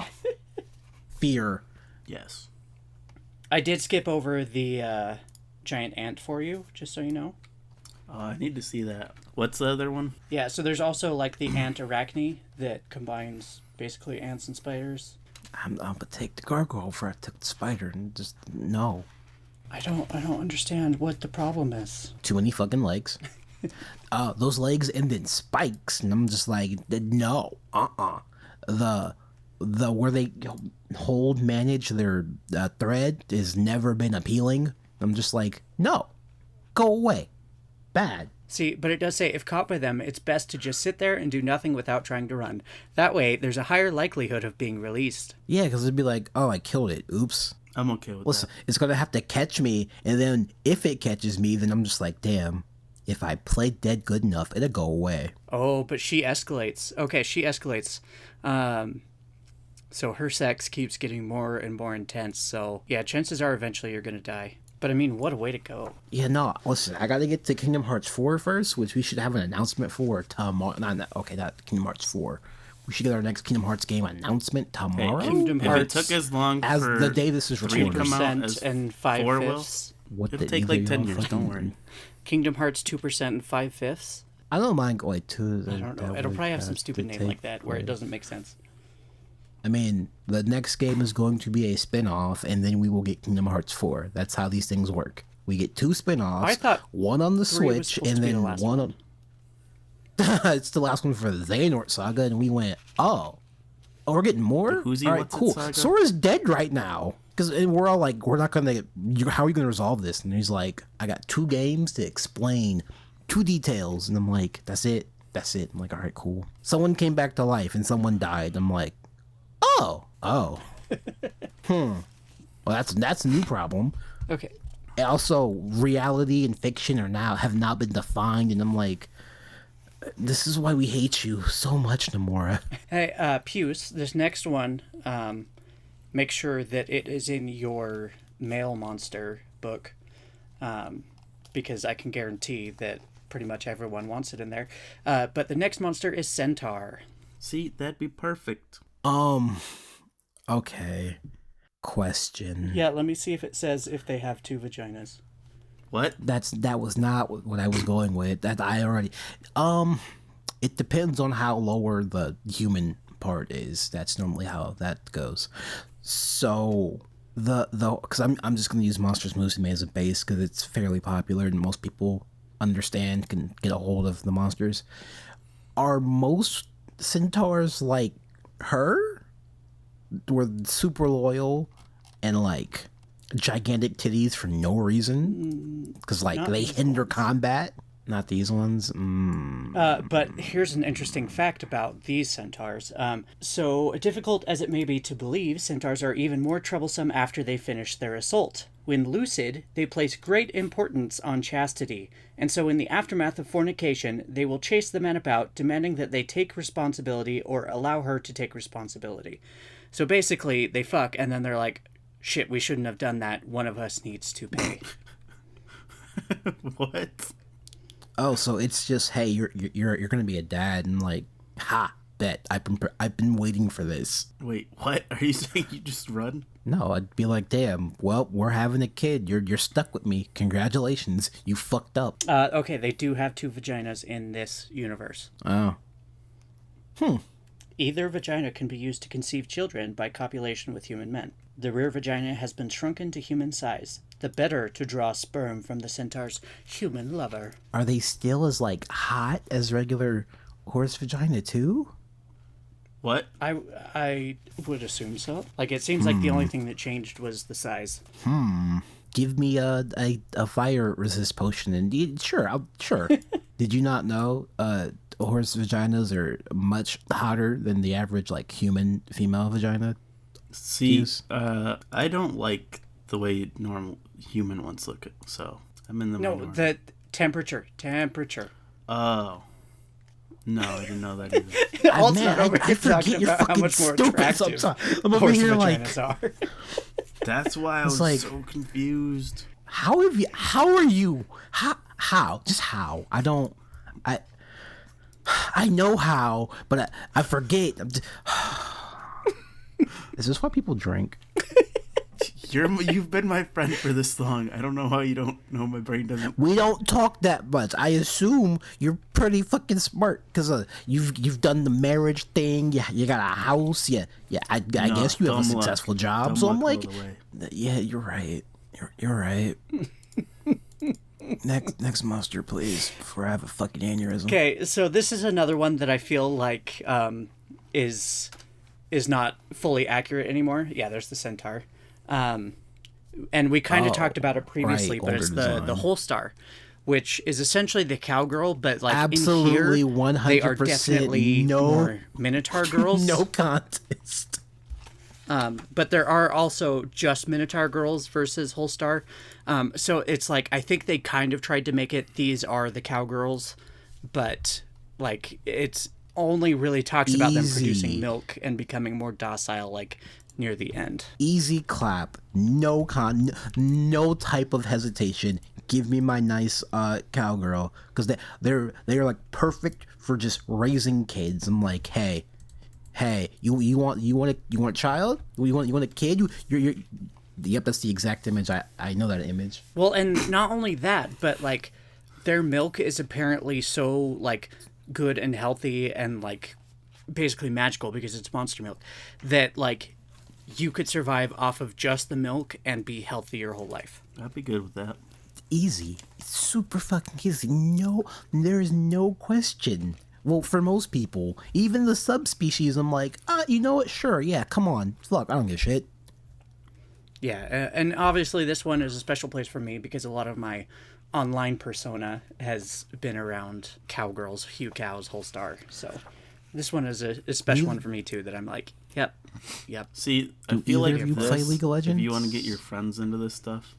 Fear. Yes. I did skip over the giant ant for you, just so you know. Oh, I need to see that. What's the other one? Yeah, so there's also like the ant arachne that combines basically ants and spiders. I'm gonna take the gargoyle before I took the spider, and just no. I don't understand what the problem is. Too many fucking legs. Those legs end in spikes, and I'm just like, no, The where they manage their thread has never been appealing. I'm just like, no, go away, bad. See, but it does say if caught by them, it's best to just sit there and do nothing without trying to run. That way, there's a higher likelihood of being released. Yeah, because it'd be like, oh, I killed it. Oops. I'm okay with Listen, that. it's gonna have to catch me, and then if it catches me, then I'm just like, damn. If I play dead good enough, it'll go away. Oh, but she escalates. Okay, she escalates. So her sex keeps getting more and more intense. So yeah, chances are eventually you're gonna die. But I mean, what a way to go. Yeah, no, listen, I gotta get to Kingdom Hearts 4 first, which we should have an announcement for tomorrow. Not Kingdom Hearts 4. We should get our next Kingdom Hearts game announcement tomorrow. Kingdom If it Hearts took as long as for the day this is 3 to recorded. come out 2% as and 4 will, 5/5. What it'll the- take like you 10 know, years. fucking- Don't worry. Kingdom Hearts 2% and 5/5. I don't mind going to. I don't know. It'll probably have some stupid name like that where it doesn't make sense. I mean, the next game is going to be a spin-off, and then we will get Kingdom Hearts 4. That's how these things work. We get 2 spin-offs. I thought one on the 3 was Switch, supposed and to be the then last one on. It's the last one for the Xehanort Saga, and we went, oh, we're getting more. The Who's He All right, What's It cool. Saga? Sora's dead right now, because we're all like, we're not gonna. How are you gonna resolve this? And he's like, I got 2 games to explain 2 details, and I'm like, that's it. That's it. I'm like, all right, cool. Someone came back to life, and someone died. I'm like, oh. Well, that's a new problem. Okay. Also, reality and fiction have not been defined, and I'm like, this is why we hate you so much, Nomura. Hey, Puce, this next one, make sure that it is in your male monster book, because I can guarantee that pretty much everyone wants it in there. But the next monster is Centaur. See, that'd be perfect. Okay. Question. Yeah, let me see if it says if they have 2 vaginas. What? That was not what I was going with. That I already. It depends on how lower the human part is. That's normally how that goes. So because I'm just gonna use Monsters Musume as a base because it's fairly popular and most people understand, can get a hold of the monsters. Are most centaurs like her? Were super loyal and like gigantic titties for no reason because like Not they these hinder ones. combat. Not these ones. But here's an interesting fact about these centaurs. So difficult as it may be to believe, centaurs are even more troublesome after they finish their assault. When lucid, they place great importance on chastity, and so in the aftermath of fornication, they will chase the man about, demanding that they take responsibility or allow her to take responsibility. So basically, they fuck, and then they're like, shit, we shouldn't have done that. One of us needs to pay. What? Oh, so it's just, hey, you're gonna be a dad, and like, ha, bet I've been waiting for this. Wait, what? Are you saying you just run? No, I'd be like, damn, well, we're having a kid. You're stuck with me. Congratulations, you fucked up. Okay, they do have 2 vaginas in this universe. Oh, Either vagina can be used to conceive children by copulation with human men. The rear vagina has been shrunken to human size, the better to draw sperm from the centaur's human lover. are they still as like hot as regular horse vagina too? What? I would assume so. Like, it seems like the only thing that changed was the size. Give me a fire resist potion and sure. Did you not know horse vaginas are much hotter than the average like human female vagina? See, Use? I don't like the way normal human ones look, so I'm in the No, minority. the temperature. Oh. No, I didn't know that either. Also, Man, over I here forget talking you're about how fucking much more stupid attractive sometimes. I'm over horse here like, vaginas are. That's why I was like- so confused. how are you? How? Just how? I know how, but I forget. Is this why people drink? You've been my friend for this long. I don't know how you don't know my brain doesn't. We don't talk that much. I assume you're pretty fucking smart because you've done the marriage thing. You got a house. Yeah. I guess you have a successful job. Dumb So I'm luck like, all the way. yeah, you're right. You're right. Next monster, please, before I have a fucking aneurysm. Okay, so this is another one that I feel like is not fully accurate anymore. Yeah, there's the centaur. And we kind of talked about it previously, right, but it's the Holstar, which is essentially the cowgirl, but like Absolutely, in here, 100% they are definitely more Minotaur girls. No contest. But there are also just Minotaur girls versus Holstar. So it's like, I think they kind of tried to make it, these are the cowgirls, but like it's only really talks about them producing milk and becoming more docile, like near the end. Easy clap. No type of hesitation. Give me my nice cowgirl, because they're like perfect for just raising kids. I'm like, hey, you want a child? You want a kid? You're yep, that's the exact image. I know that image. Well, and not only that, but like their milk is apparently so like good and healthy and like basically magical because it's monster milk that like you could survive off of just the milk and be healthy your whole life. I'd be good with that. Easy. It's super fucking easy. No, there is no question. Well, for most people, even the subspecies, I'm like, you know what? Sure, yeah, come on. Look, I don't give a shit. Yeah, and obviously this one is a special place for me because a lot of my online persona has been around cowgirls, Hugh Cows, Holstar. So this one is a special one for me too, that I'm like, yep. See, I feel like you play League of Legends? If you want to get your friends into this stuff,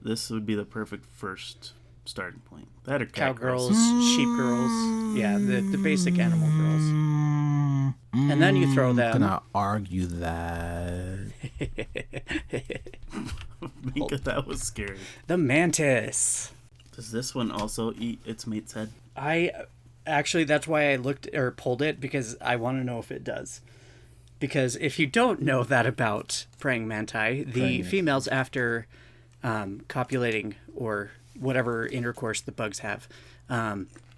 this would be the perfect first starting point. That are Cowgirls, sheep girls, yeah, the basic animal girls. And then you throw them... I'm gonna argue that. Minka, that was scary. The mantis. Does this one also eat its mate's head? Actually, that's why I looked or pulled it, because I want to know if it does. Because if you don't know that about praying mantis, the females, after copulating or whatever intercourse the bugs have,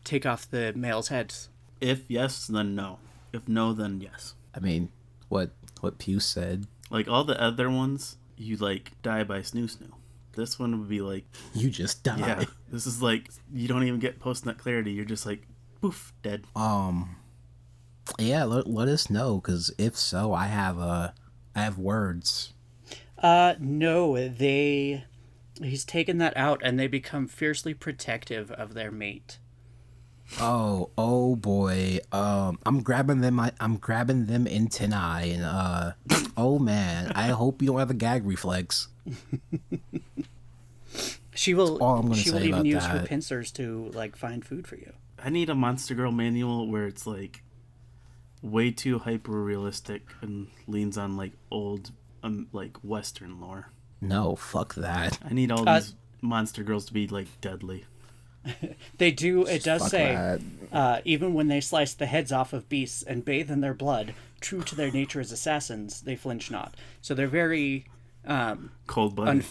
take off the male's heads. If yes, then no. If no, then yes. I mean, what Pew said. Like all the other ones, you like die by snoo. This one would be like, you just die. Yeah, this is like you don't even get post-nut clarity. You're just like, poof, dead. Yeah, let us know, because if so, I have words. No, he's taken that out, and they become fiercely protective of their mate. Oh boy. I'm grabbing them in Tenai, and oh man, I hope you don't have a gag reflex. She will even about use that. her pincers to like find food for you. I need a Monster Girl manual where it's like way too hyper realistic and leans on like old like Western lore. No, fuck that. I need all these monster girls to be like deadly. They do. It does Fuck say even when they slice the heads off of beasts and bathe in their blood, true to their nature as assassins, they flinch not. So they're very cold-blooded,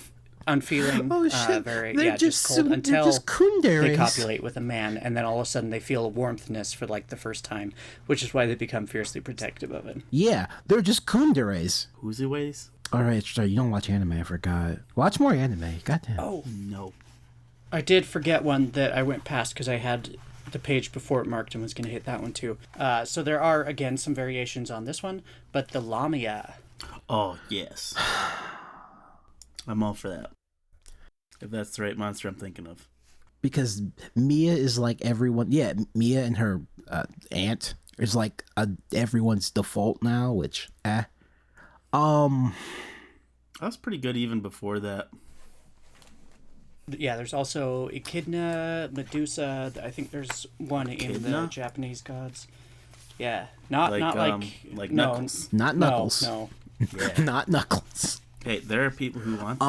unfeeling. Oh shit! Very they're just cold until just kunderes. they copulate with a man, and then all of a sudden they feel a warmthness for like the first time, which is why they become fiercely protective of him. Yeah, they're just kunderes. Who's he ways? All right, sorry, you don't watch anime. I forgot. Watch more anime. Goddamn. Oh no. I did forget one that I went past because I had the page before it marked and was going to hit that one too. So there are, again, some variations on this one, but the Lamia. Oh, yes. I'm all for that. If that's the right monster I'm thinking of. Because Mia is like everyone. Yeah, Mia and her aunt is like everyone's default now, which, That was pretty good even before that. Yeah, there's also Echidna, Medusa. I think there's one in the Japanese gods. Yeah, not like Knuckles. Not Knuckles. No. Yeah. Not Knuckles. Hey, there are people who want.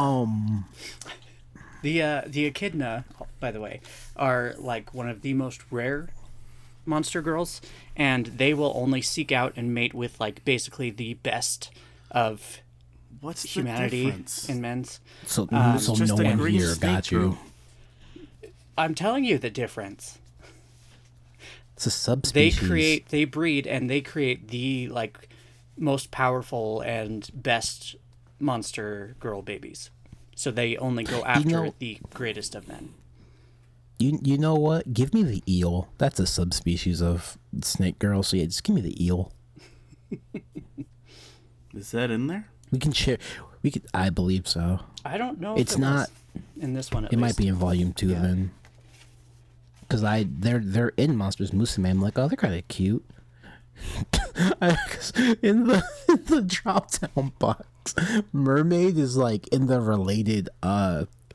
The Echidna, by the way, are like one of the most rare monster girls, and they will only seek out and mate with like basically the best of What's humanity the difference? in men's. So, so just no a one green here snake got you. girl. I'm telling you the difference. It's a subspecies. They breed, and they create the like most powerful and best monster girl babies. So they only go after the greatest of men. You know what? Give me the eel. That's a subspecies of snake girl. So yeah, just give me the eel. Is that in there? We can share. We could. I believe so. I don't know. It's if it not was in this one. It might be in volume 2 then. Because they're in Monsters Musume. I'm like, oh, they're kind of cute. in the drop down box, mermaid is like in the related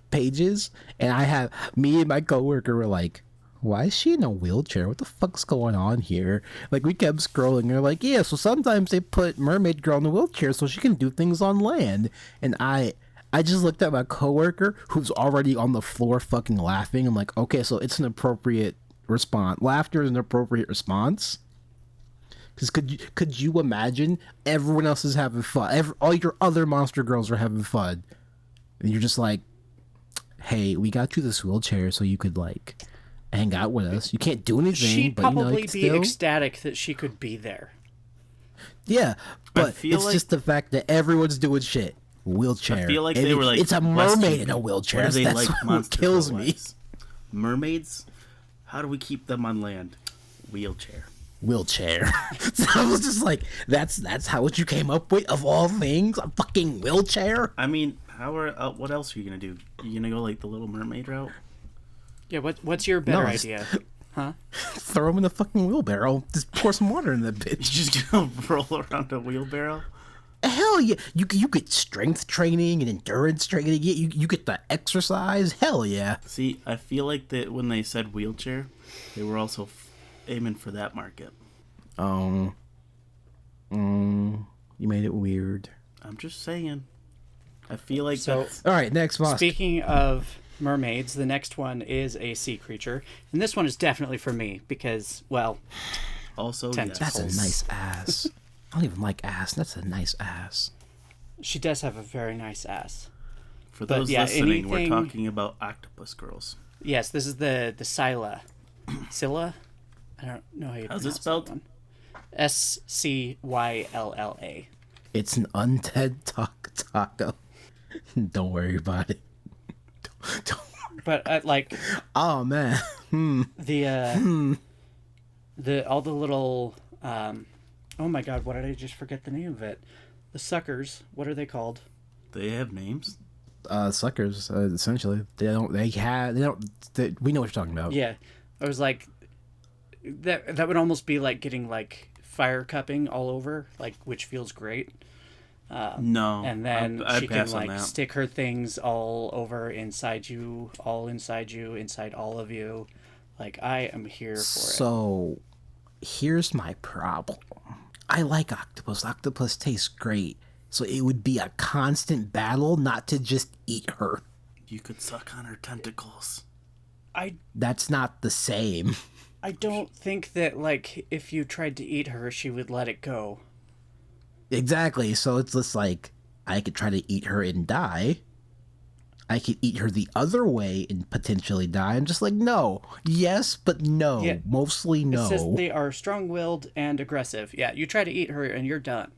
pages, and me and my coworker were like, why is she in a wheelchair? What the fuck's going on here? Like, we kept scrolling and they're like, yeah, so sometimes they put mermaid girl in a wheelchair so she can do things on land. And I just looked at my coworker who's already on the floor fucking laughing. I'm like, okay, so it's an appropriate response. Laughter is an appropriate response. Because could you imagine everyone else is having fun? All your other monster girls are having fun. And you're just like, hey, we got you this wheelchair so you could, like, hang out with us. You can't do anything, She'd but, you know, probably you be still... ecstatic that she could be there. Yeah, but it's like... just the fact that everyone's doing shit. Wheelchair. I feel like they were like, it's a mermaid in a wheelchair. What do they That's like what kills me. Mermaids? How do we keep them on land? Wheelchair. So I was just like, that's how what you came up with of all things? A fucking wheelchair? I mean, what else are you gonna do? You gonna go like the Little Mermaid route? Yeah, what's your better idea? Huh? Throw him in the fucking wheelbarrow. Just pour some water in that bitch. You just gonna roll around a wheelbarrow? Hell yeah. You get strength training and endurance training. You get the exercise. Hell yeah. See, I feel like that when they said wheelchair, they were also aiming for that market. You made it weird. I'm just saying. I feel like so. that's... All right, next monster. Speaking of mermaids, the next one is a sea creature, and this one is definitely for me because, well, also tentacles. That's a nice ass. I don't even like ass. That's a nice ass. She does have a very nice ass. For those listening, we're talking about octopus girls. Yes, this is the Scylla. Scylla? I don't know how you pronounce How's it spelled? Scylla. It's an undead taco. Don't worry about it. Don't worry. But like, oh man, the all the little oh my god, what did I just forget the name of it? The suckers. What are they called? They have names. Suckers. Essentially, we know what you're talking about. Yeah, I was like, that would almost be like getting like fire cupping all over, like, which feels great. No, and then I'd she can like that. stick her things all over inside you, inside all of you. Like, I am here for it. So, here's my problem. I like octopus. Octopus tastes great. So it would be a constant battle not to just eat her. You could suck on her tentacles. That's not the same. I don't think that, like, if you tried to eat her, she would let it go. Exactly. So it's just like, I could try to eat her and die. I could eat her the other way and potentially die. I'm just like, no. Yes, but no. Yeah. Mostly no. It says they are strong-willed and aggressive. Yeah, you try to eat her and you're done.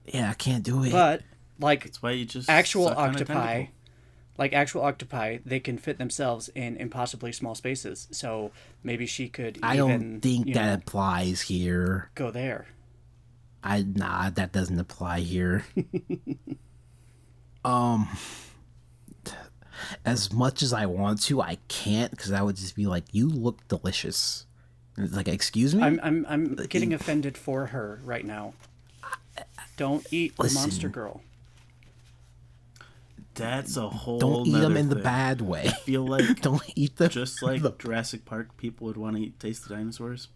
Yeah, I can't do it. But, like, that's why you just actual octopi, they can fit themselves in impossibly small spaces. So maybe she could I don't think that applies here. Go there. Nah, that doesn't apply here. As much as I want to, I can't, because I would just be like, you look delicious. Like, excuse me? I'm getting offended for her right now. Don't eat the monster girl. That's a whole Don't eat them in thing. The bad way. I feel like don't eat them. Just like Jurassic Park, people would want to taste the dinosaurs.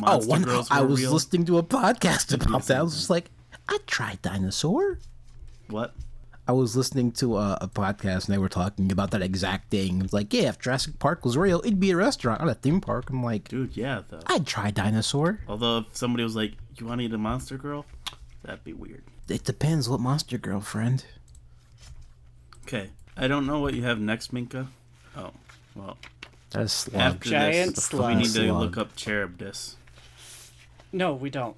I was listening to a podcast about that. I was just like, I tried dinosaur. What? I was listening to a podcast and they were talking about that exact thing. It's like, yeah, if Jurassic Park was real, it'd be a restaurant, not a theme park. I'm like, Dude, yeah, though. I'd try a dinosaur. Although if somebody was like, you want to eat a monster girl? That'd be weird. It depends what monster, girlfriend. Okay. I don't know what you have next, Minka. Oh, well. That's slug. After Giant this, slug. we need to Slug. look up Charybdis. No, we don't.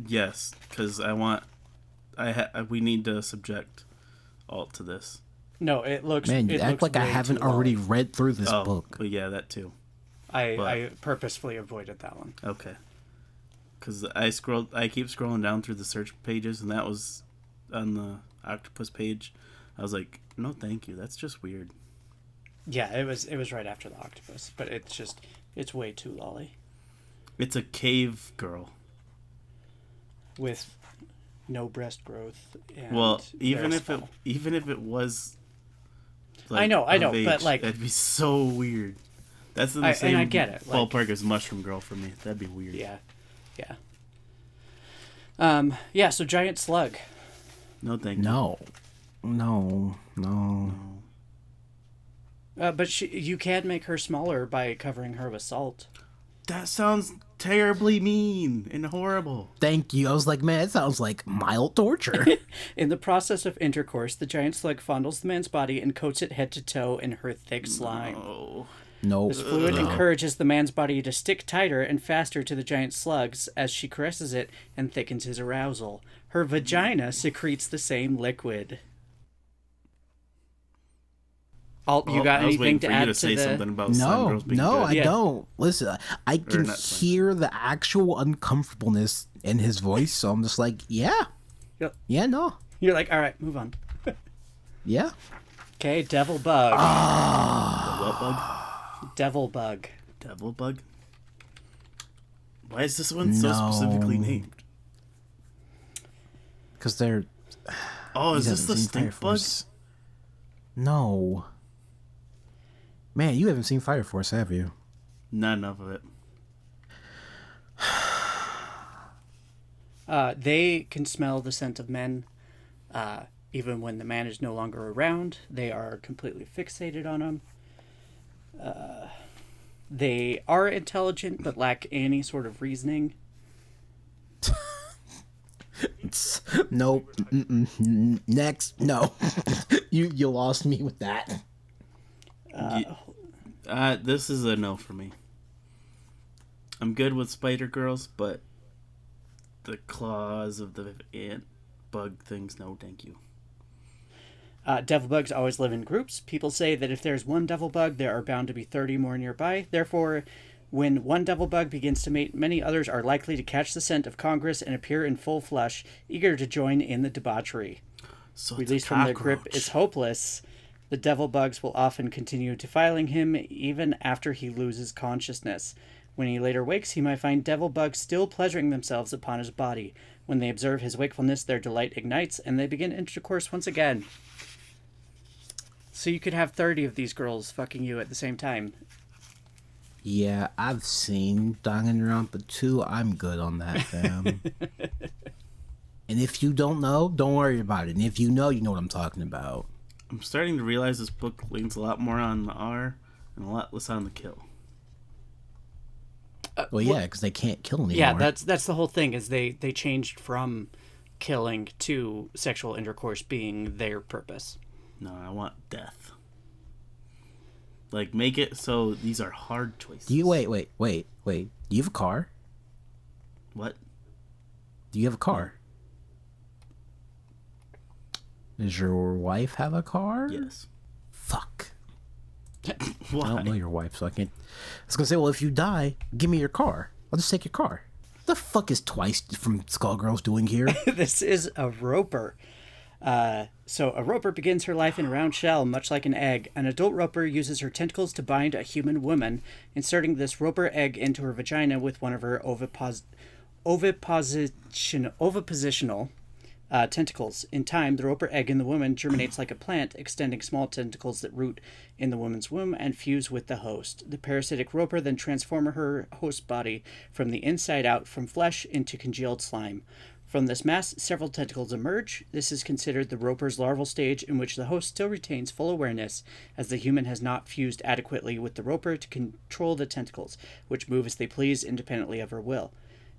Yes, because we need to subject Alt to this. No, it looks. Man, you it act looks like I way haven't too long. already read through this Oh, book. well, yeah, that too. I purposefully avoided that one. Okay. Because I keep scrolling down through the search pages, and that was on the octopus page. I was like, no, thank you. That's just weird. Yeah, it was right after the octopus, but it's way too lolly It's a cave girl. with no breast growth. And Well, very even if it was, like, I know, of age, but, like- that'd be so weird. That's in the and same I get it, like- ballpark as Mushroom Girl for me. That'd be weird. Yeah. So giant slug. No, thank you. No. But you can make her smaller by covering her with salt. That sounds terribly mean and horrible. Thank you. I was like, man, it sounds like mild torture. In the process of intercourse, the giant slug fondles the man's body and coats it head to toe in her thick slime. Oh, No. This fluid encourages the man's body to stick tighter and faster to the giant slugs as she caresses it and thickens his arousal. Her vagina secretes the same liquid. Alt, you got I was anything waiting to for you add to to say something the... about slime No, girls being no, good. I Yeah. don't. Listen, I can not slime. hear the actual uncomfortableness in his voice, so I'm just like, yeah. Yep. Yeah, no. You're like, all right, move on. Yeah. Okay, devil bug. What bug? Devil bug. Devil bug? Why is this one so specifically No. named? Because they're... Oh, is you this haven't the seen stink Fire bug? Force. No. Man, you haven't seen Fire Force, have you? Not enough of it. They can smell the scent of men. Even when the man is no longer around, they are completely fixated on him. They are intelligent but lack any sort of reasoning. Nope. Next. No. You lost me with that. This is a no for me. I'm good with spider girls, but the claws of the ant bug things, no thank you. Devil bugs always live in groups. People say that if there's one devil bug, there are bound to be 30 more nearby. Therefore, when one devil bug begins to mate, many others are likely to catch the scent of Congress and appear in full flush, eager to join in the debauchery. So it's Released a from their grip cockroach. is hopeless. The devil bugs will often continue defiling him even after he loses consciousness. When he later wakes, he might find devil bugs still pleasuring themselves upon his body. When they observe his wakefulness, their delight ignites, and they begin intercourse once again. So you could have 30 of these girls fucking you at the same time. Yeah, I've seen Danganronpa 2. I'm good on that, fam. And if you don't know, don't worry about it. And if you know, you know what I'm talking about. I'm starting to realize this book leans a lot more on the R and a lot less on the kill. Well, yeah, because they can't kill anymore. Yeah, that's the whole thing, is they changed from killing to sexual intercourse being their purpose. No, I want death. Like, make it so these are hard choices. Do you wait? Do you have a car? What? Do you have a car? Does your wife have a car? Yes. Fuck. Why? I don't know your wife, so I can't. I was gonna say, well, if you die, give me your car. I'll just take your car. What the fuck is Twice from Skullgirls doing here? This is a roper. So a roper begins her life in a round shell, much like an egg. An adult roper uses her tentacles to bind a human woman, inserting this roper egg into her vagina with one of her ovipositional tentacles. In time, the roper egg in the woman germinates like a plant, extending small tentacles that root in the woman's womb and fuse with the host. The parasitic roper then transforms her host body from the inside out, from flesh into congealed slime. From this mass, several tentacles emerge. This is considered the roper's larval stage, in which the host still retains full awareness, as the human has not fused adequately with the roper to control the tentacles, which move as they please independently of her will.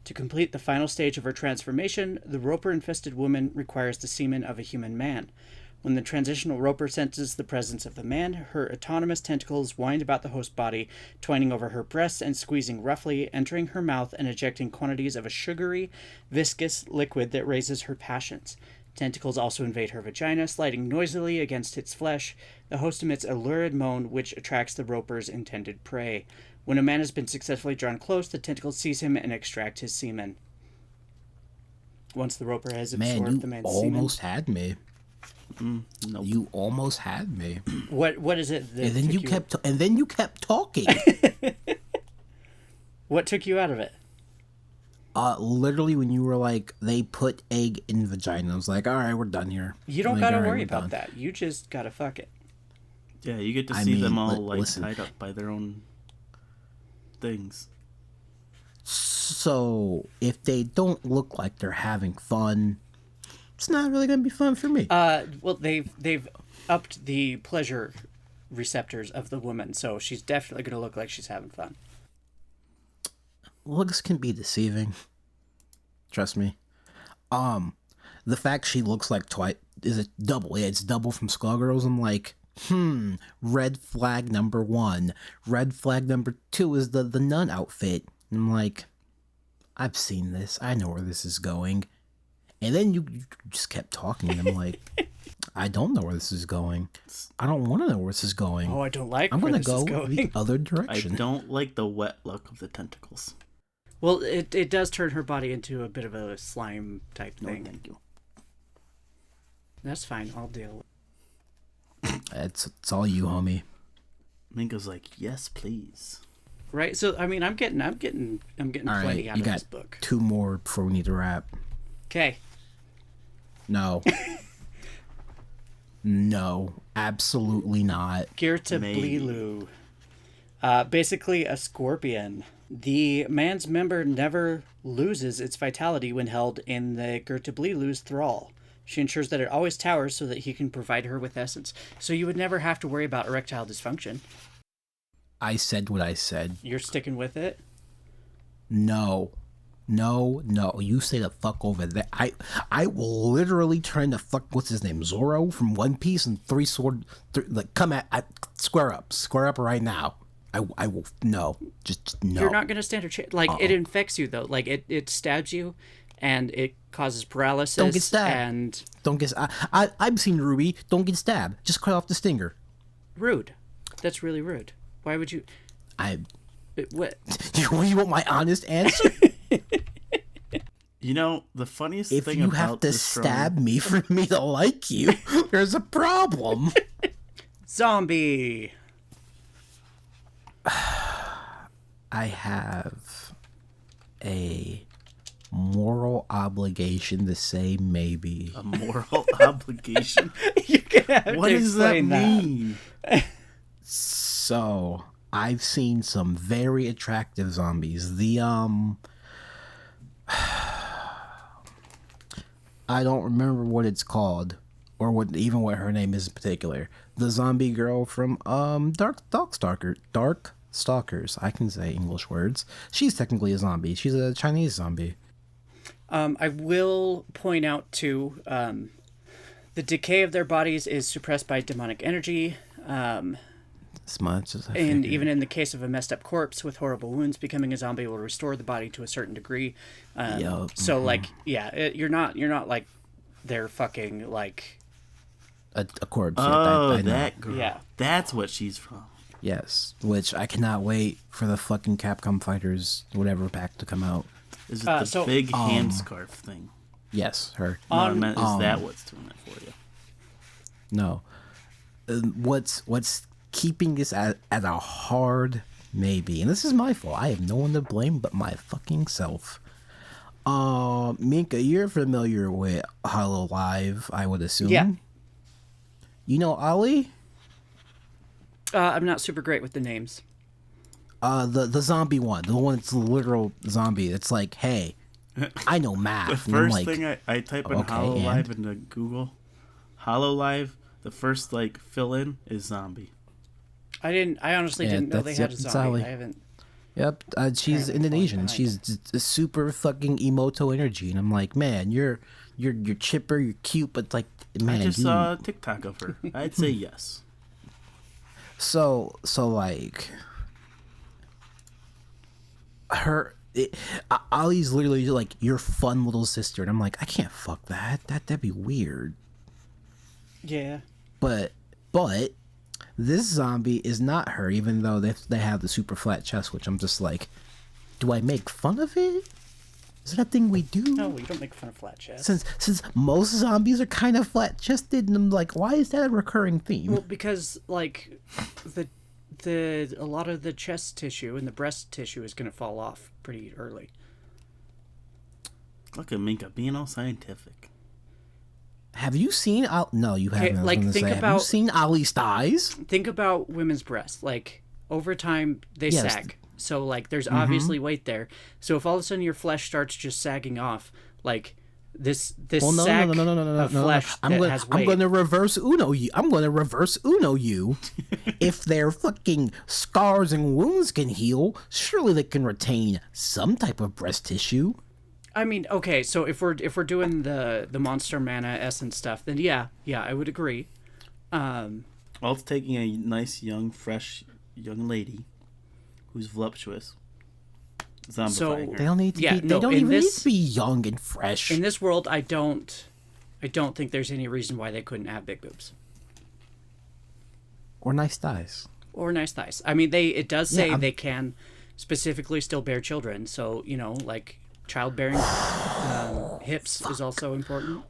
To complete the final stage of her transformation, the roper-infested woman requires the semen of a human man. When the transitional roper senses the presence of the man, her autonomous tentacles wind about the host body, twining over her breasts and squeezing roughly, entering her mouth and ejecting quantities of a sugary, viscous liquid that raises her passions. Tentacles also invade her vagina, sliding noisily against its flesh. The host emits a lurid moan which attracts the roper's intended prey. When a man has been successfully drawn close, the tentacles seize him and extract his semen. Once the roper has absorbed the man's semen... almost had me. Nope. You almost had me. What is it that And then you kept talking. What took you out of it? Literally when you were like, they put egg in vagina. I was like, all right, we're done here. You don't like, gotta all right, worry we're about done. that. You just gotta fuck it. Yeah, you get to I see mean, them all listen. tied up by their own things. So if they don't look like they're having fun, it's not really gonna be fun for me. Well, they've upped the pleasure receptors of the woman, so she's definitely gonna look like she's having fun. Looks can be deceiving. Trust me. The fact she looks like twice is a double. Yeah, it's double from Skullgirls. I'm like, red flag number 1. Red flag number 2 is the nun outfit. And I'm like, I've seen this. I know where this is going. And then you just kept talking, and I'm like, I don't know where this is going. I don't want to know where this is going. Oh, I don't like I'm where gonna this go is going. the other I direction. don't like the wet look of the tentacles. Well, it does turn her body into a bit of a slime type No, thing. thank you. That's fine. I'll deal with it. It's all you, homie. Minka's like, yes, please. Right? So, I mean, I'm getting All plenty right, out you of got this book. 2 more before we need to wrap. Okay. No. No, absolutely not. Gerta Maybe. Blilu. Basically a scorpion. The man's member never loses its vitality when held in the Gerta Blilu's thrall. She ensures that it always towers so that he can provide her with essence. So you would never have to worry about erectile dysfunction. I said what I said. You're sticking with it? No. You say the fuck over there. I will literally turn the fuck, what's his name, Zoro from One Piece and come at, square up right now. I will, no, just no. You're not going to stand a chance. Like, it infects you, though. Like, it stabs you, and it causes paralysis. Don't get stabbed. And Don't get, I've seen Ruby, don't get stabbed. Just cut off the stinger. rude. That's really rude. Why would you... What? You want my honest answer? You know, the funniest If thing you about have to this stab me for me to like you, there's a problem. Zombie! I have a moral obligation to say maybe. A moral obligation? You're gonna have What to does that explain mean? So, I've seen some very attractive zombies. I don't remember what it's called, or what her name is in particular. The zombie girl from Dark Stalkers. I can say English words. She's technically a zombie. She's a Chinese zombie. I will point out, too, the decay of their bodies is suppressed by demonic energy. As much as I And figured. even in the case of a messed up corpse with horrible wounds, becoming a zombie will restore the body to a certain degree. Yup. So, like, yeah, you're not like they're fucking, like... a corpse. Oh, I know. that girl. Yeah. That's what she's from. Yes, which I cannot wait for the fucking Capcom Fighters whatever pack to come out. Is it the so- big hand scarf thing? Yes, her. No, I meant, is that what's doing it for you? No. What's keeping this at a hard maybe, and this is my fault. I have no one to blame but my fucking self. Minka, you're familiar with Hollow Live, I would assume. Yeah. You know Ali? I'm not super great with the names. The zombie one, the one that's the literal zombie. It's like, hey, I know The math. And I'm first like, thing I type in okay, Hololive into Google, Hololive, the first like fill in is zombie. I honestly yeah, didn't know they that's had yep, a it's zombie. Ali. I haven't Yep, she's apparently fallen Indonesian. behind. She's super fucking emoto energy, and I'm like, man, you're chipper, you're cute, but like, I man, just you. saw a TikTok of her. I'd say yes. So like, Ali's literally like your fun little sister, and I'm like, I can't fuck that. That'd be weird. Yeah. But this zombie is not her, even though they have the super flat chest, which I'm just like, do I make fun of it? Is that a thing we do? No, you don't make fun of flat chests. Since most zombies are kind of flat chested, and I'm like, why is that a recurring theme? Well, because like the a lot of the chest tissue and the breast tissue is going to fall off pretty early. Look at Minka being all scientific. Have you seen? No, you haven't. I was like, gonna think say, have you about- seen Ali's thighs? Think about women's breasts. Like over time they Yes. sag. So like there's obviously weight there. So if all of a sudden your flesh starts just sagging off, like this Well, no, sack no, of flesh that has weight. I'm gonna reverse Uno you. I'm gonna reverse Uno you. If their fucking scars and wounds can heal, surely they can retain some type of breast tissue. I mean, okay, so if we're doing the monster mana essence stuff, then yeah, I would agree. Well, it's taking a nice, young, fresh young lady who's voluptuous, zombifying They her. don't need to Yeah, be. They no, don't in even need this- to be young and fresh. In this world, I don't think there's any reason why they couldn't have big boobs Or nice thighs. or nice thighs. I mean, it does say Yeah, they can specifically still bear children. So like childbearing hips is also important.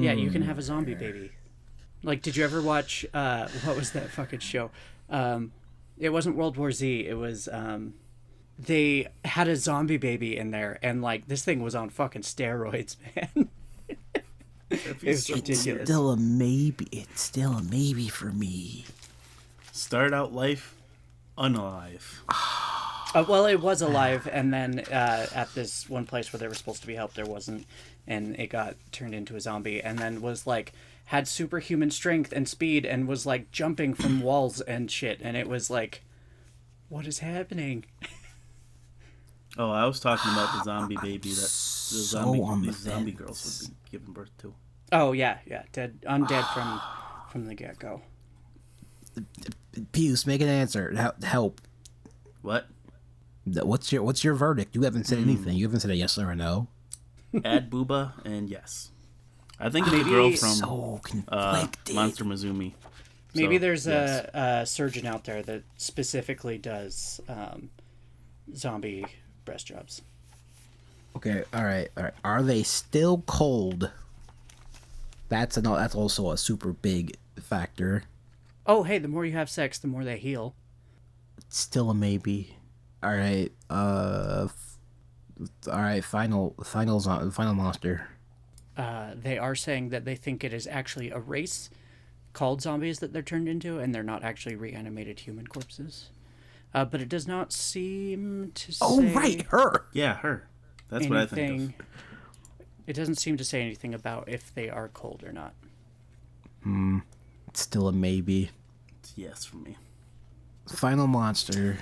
Yeah, you can have a zombie baby. Like, did you ever watch what was that fucking show? It wasn't World War Z. It was they had a zombie baby in there, and like this thing was on fucking steroids, man. It's ridiculous. Still a maybe. It's still a maybe for me. Start out life unalive. Well, it was alive, and then at this one place where they were supposed to be helped, there wasn't, and it got turned into a zombie, and then was like had superhuman strength and speed, and was like jumping from walls and shit, and it was like, what is happening? Oh, I was talking about the zombie baby that on the these zombie girls would be giving birth to. Oh yeah, undead from the get go. Pius, make an answer. Help. What? What's your verdict? You haven't said anything. You haven't said a yes or a no. Add booba and yes. I think it's the Maybe girl from So conflicted. Monster Mizumi. Maybe So, there's yes. a surgeon out there that specifically does zombie breast jobs. Okay, all right. Are they still cold? That's also a super big factor. Oh, hey, the more you have sex, the more they heal. It's still a maybe. All right. All right. Final monster. They are saying that they think it is actually a race called zombies that they're turned into, and they're not actually reanimated human corpses. But it does not seem to say Oh right, her. Yeah, her. That's what I think anything. It doesn't seem to say anything about if they are cold or not. It's still a maybe. of. It's yes for me. Final monster.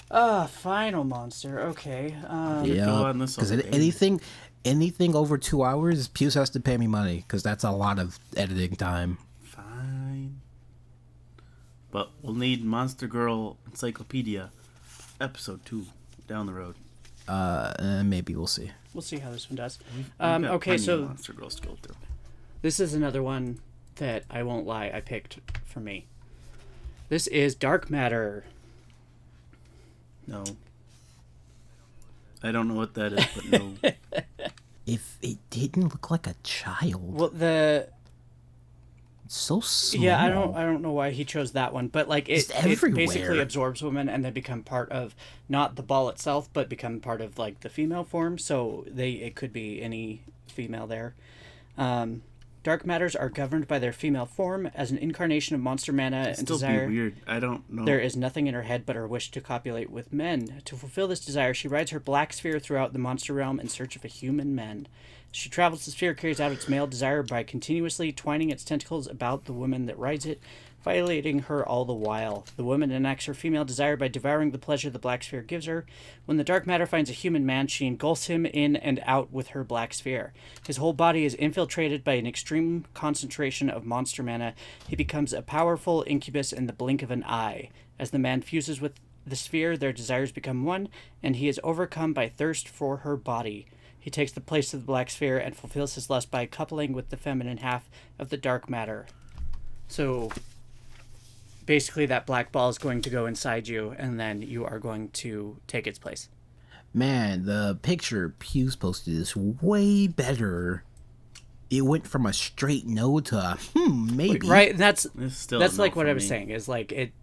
Final monster. Okay. Yeah, go on this because all day. anything over 2 hours, Pius has to pay me money because that's a lot of editing time. Fine. But we'll need Monster Girl Encyclopedia episode 2 down the road. Maybe we'll see. We'll see how this one does. We've got Okay, plenty of so Monster Girls to go through. this is another one that I won't lie, I picked for me. This is Dark Matter. No. I don't know what that is, but no. If it didn't look like a child, Well, it's so small. yeah, I don't know why he chose that one, but like It's it basically everywhere. absorbs women and they become part of not the ball itself, but become part of like the female form. So it could be any female there. Dark matters are governed by their female form. As an incarnation of monster mana It'd and still desire, be weird. I don't know. there is nothing in her head but her wish to copulate with men. To fulfill this desire, she rides her black sphere throughout the monster realm in search of a human man. She travels the sphere, carries out its male desire by continuously twining its tentacles about the woman that rides it, violating her all the while. The woman enacts her female desire by devouring the pleasure the black sphere gives her. When the dark matter finds a human man, she engulfs him in and out with her black sphere. His whole body is infiltrated by an extreme concentration of monster mana. He becomes a powerful incubus in the blink of an eye. As the man fuses with the sphere, their desires become one, and he is overcome by thirst for her body. He takes the place of the black sphere and fulfills his lust by coupling with the feminine half of the dark matter. So basically that black ball is going to go inside you, and then you are going to take its place. Man, the picture Pew's posted is way better. It went from a straight no to a maybe. Right, and that's Still like what for I was me. saying, is like it.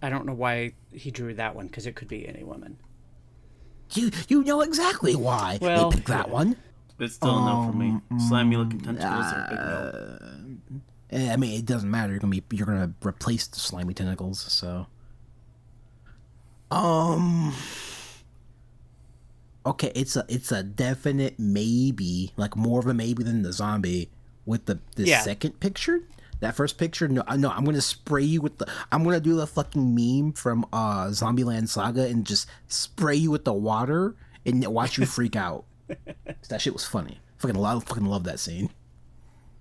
I don't know why he drew that one, because it could be any woman. You know exactly why Well, they picked that one. It's still a no for me. Slimy looking tentacles are a big no. I mean, it doesn't matter. You're gonna replace the slimy tentacles. So, okay, it's a definite maybe, like more of a maybe than the zombie with the second picture. That first picture, no, I'm gonna spray you with I'm gonna do the fucking meme from Zombieland Saga and just spray you with the water and watch you freak out. That shit was funny. Fucking love that scene.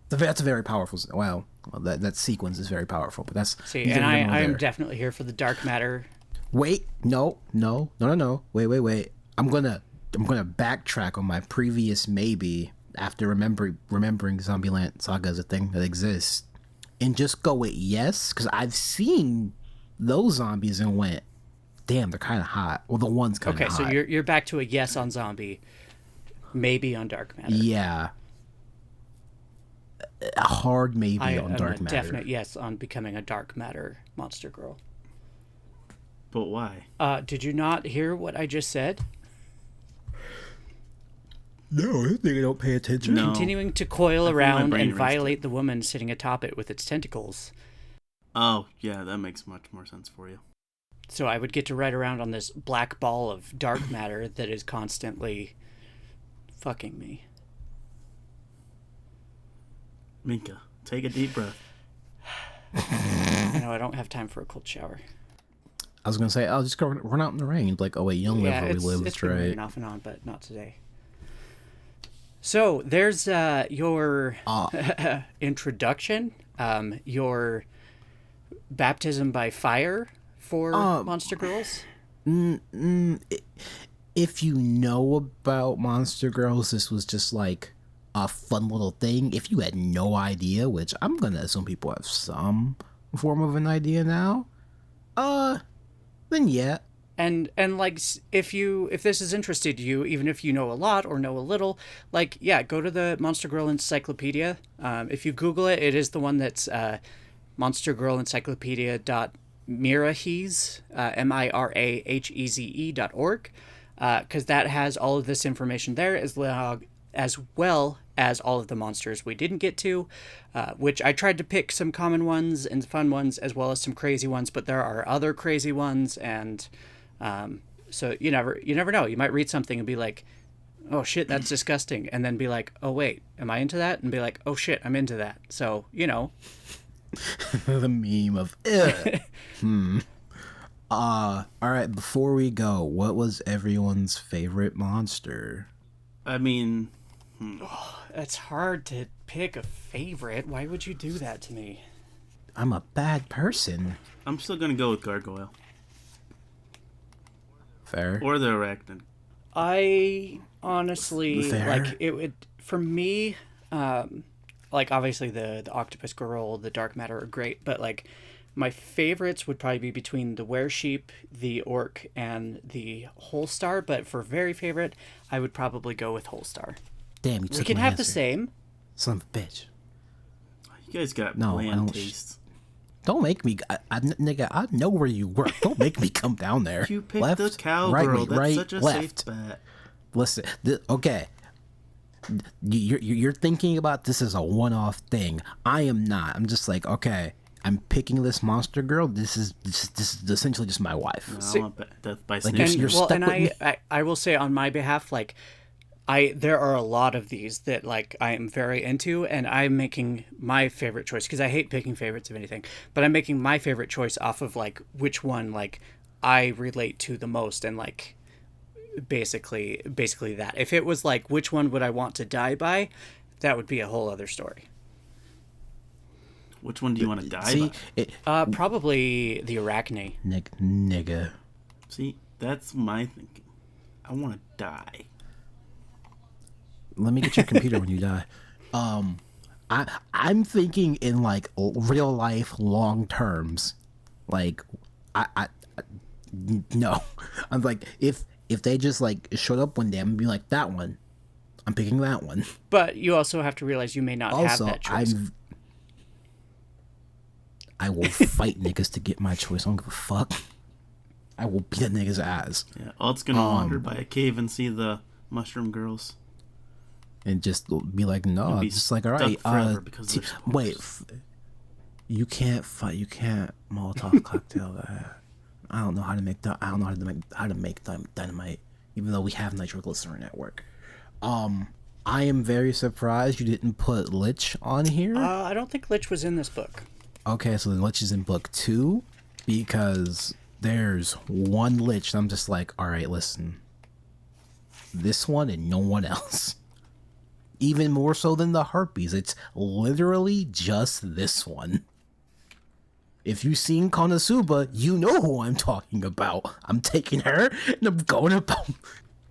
That's a very powerful. Well, that sequence is very powerful. But that's See, and I am definitely here for the dark matter. Wait, no. Wait. I'm gonna backtrack on my previous maybe after remembering Zombieland Saga as a thing that exists, and just go with yes, because I've seen those zombies and went, damn, they're kind of hot. Well, the one's kind of hot. Okay, so you're back to a yes on zombie, maybe on dark matter. Yeah. A hard maybe on dark matter. Definite yes on becoming a dark matter monster girl. But why? Did you not hear what I just said? No, I think I don't pay attention. No. Continuing to coil my around brain and erased violate the woman sitting atop it with its tentacles. Oh, yeah, that makes much more sense for you. So I would get to ride around on this black ball of dark matter that is constantly fucking me. Minka, take a deep breath. I know I don't have time for a cold shower. I was gonna say, I'll just go run out in the rain. Like, oh wait, you don't live where we live. It's That's been right. raining off and on, but not today. So there's your introduction, your baptism by fire for Monster Girls. If you know about Monster Girls, this was just like a fun little thing. If you had no idea, which I'm gonna assume people have some form of an idea now, then yeah. And like, if this has interested you, even if you know a lot or know a little, like, yeah, go to the Monster Girl Encyclopedia. If you Google it, it is the one that's monstergirlencyclopedia.mirahez, miraheze.org, because that has all of this information there, as well as all of the monsters we didn't get to, which I tried to pick some common ones and fun ones, as well as some crazy ones, but there are other crazy ones, and so you never know. You might read something and be like, oh shit, that's disgusting, and then be like, oh wait, am I into that? And be like, oh shit, I'm into that. So, The meme of all right, before we go, what was everyone's favorite monster? I mean, it's hard to pick a favorite. Why would you do that to me? I'm a bad person. I'm still gonna go with Gargoyle. Fair. Or the Arachnid. I honestly, Fair. like, it would, for me, like, obviously the Octopus Girl, the Dark Matter are great, but, like, my favorites would probably be between the Weresheep, the Orc, and the Holstar, but for very favorite, I would probably go with Holstar. Damn, you took We can my have answer. the same. Son of a bitch. You guys got No, I bland don't- tastes. Don't make me. Nigga, I know where you work. Don't make me come down there. You picked left, the cowgirl. right, me, That's right, such a left. safe bet. Listen, okay. You're thinking about this as a one-off thing. I am not. I'm just like, okay, I'm picking this monster girl. This is essentially just my wife. No, See- I want Death by Like, Snake. you're well, stuck and with me. I will say on my behalf, like, there are a lot of these that like I am very into, and I'm making my favorite choice because I hate picking favorites of anything, but I'm making my favorite choice off of like which one like I relate to the most, and like basically that. If it was like which one would I want to die by, that would be a whole other story. Which one do you want to die See, by? Probably the Arachne. nigga. See, that's my thinking. I want to die. Let me get your computer when you die. I'm thinking in like real life, long terms. Like, no. I'm like, if they just like showed up one day, I'm gonna be like, that one. I'm picking that one. But you also have to realize you may not have Also, that choice. I will fight niggas to get my choice. I don't give a fuck. I will beat a nigga's ass Yeah, Alt's gonna wander by a cave and see the mushroom girls. and just be like, no, be just like, all stuck right. forever because they're Wait, you can't fight. You can't Molotov cocktail that. I don't know how to make that. I don't know how to make dynamite, even though we have nitroglycerin at work. I am very surprised you didn't put Lich on here. I don't think Lich was in this book. Okay, so then Lich is in book 2 because there's one Lich. And I'm just like, all right, listen, this one and no one else. Even more so than the Harpies. It's literally just this one. If you've seen Konosuba, you know who I'm talking about. I'm taking her and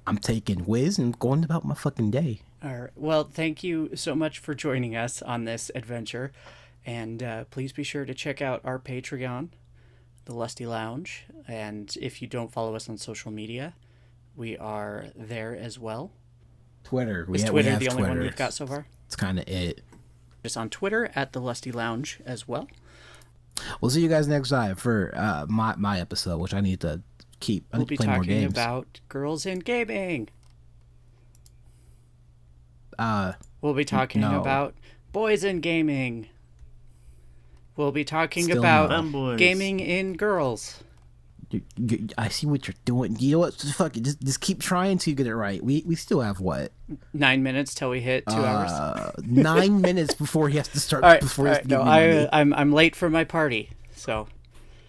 I'm taking Wiz and going about my fucking day. All right. Well, thank you so much for joining us on this adventure. And please be sure to check out our Patreon, the Lusty Lounge. And if you don't follow us on social media, we are there as well. Twitter. Is we Twitter have the only one Twitter. we've got so far? It's kind of it. Just on Twitter at the Lusty Lounge as well. We'll see you guys next time for my episode, which I need to keep. I We'll need be to play more talking games. about girls in gaming. We'll be talking no. about boys in gaming. We'll be talking Still about no. Femboys. gaming in girls. I see what you're doing. You know what? Just fuck it. Just keep trying to get it right. We still have what? 9 minutes till we hit 2 hours. 9 minutes before he has to start. All right. Before All he has right. to No, give me money. I'm late for my party, so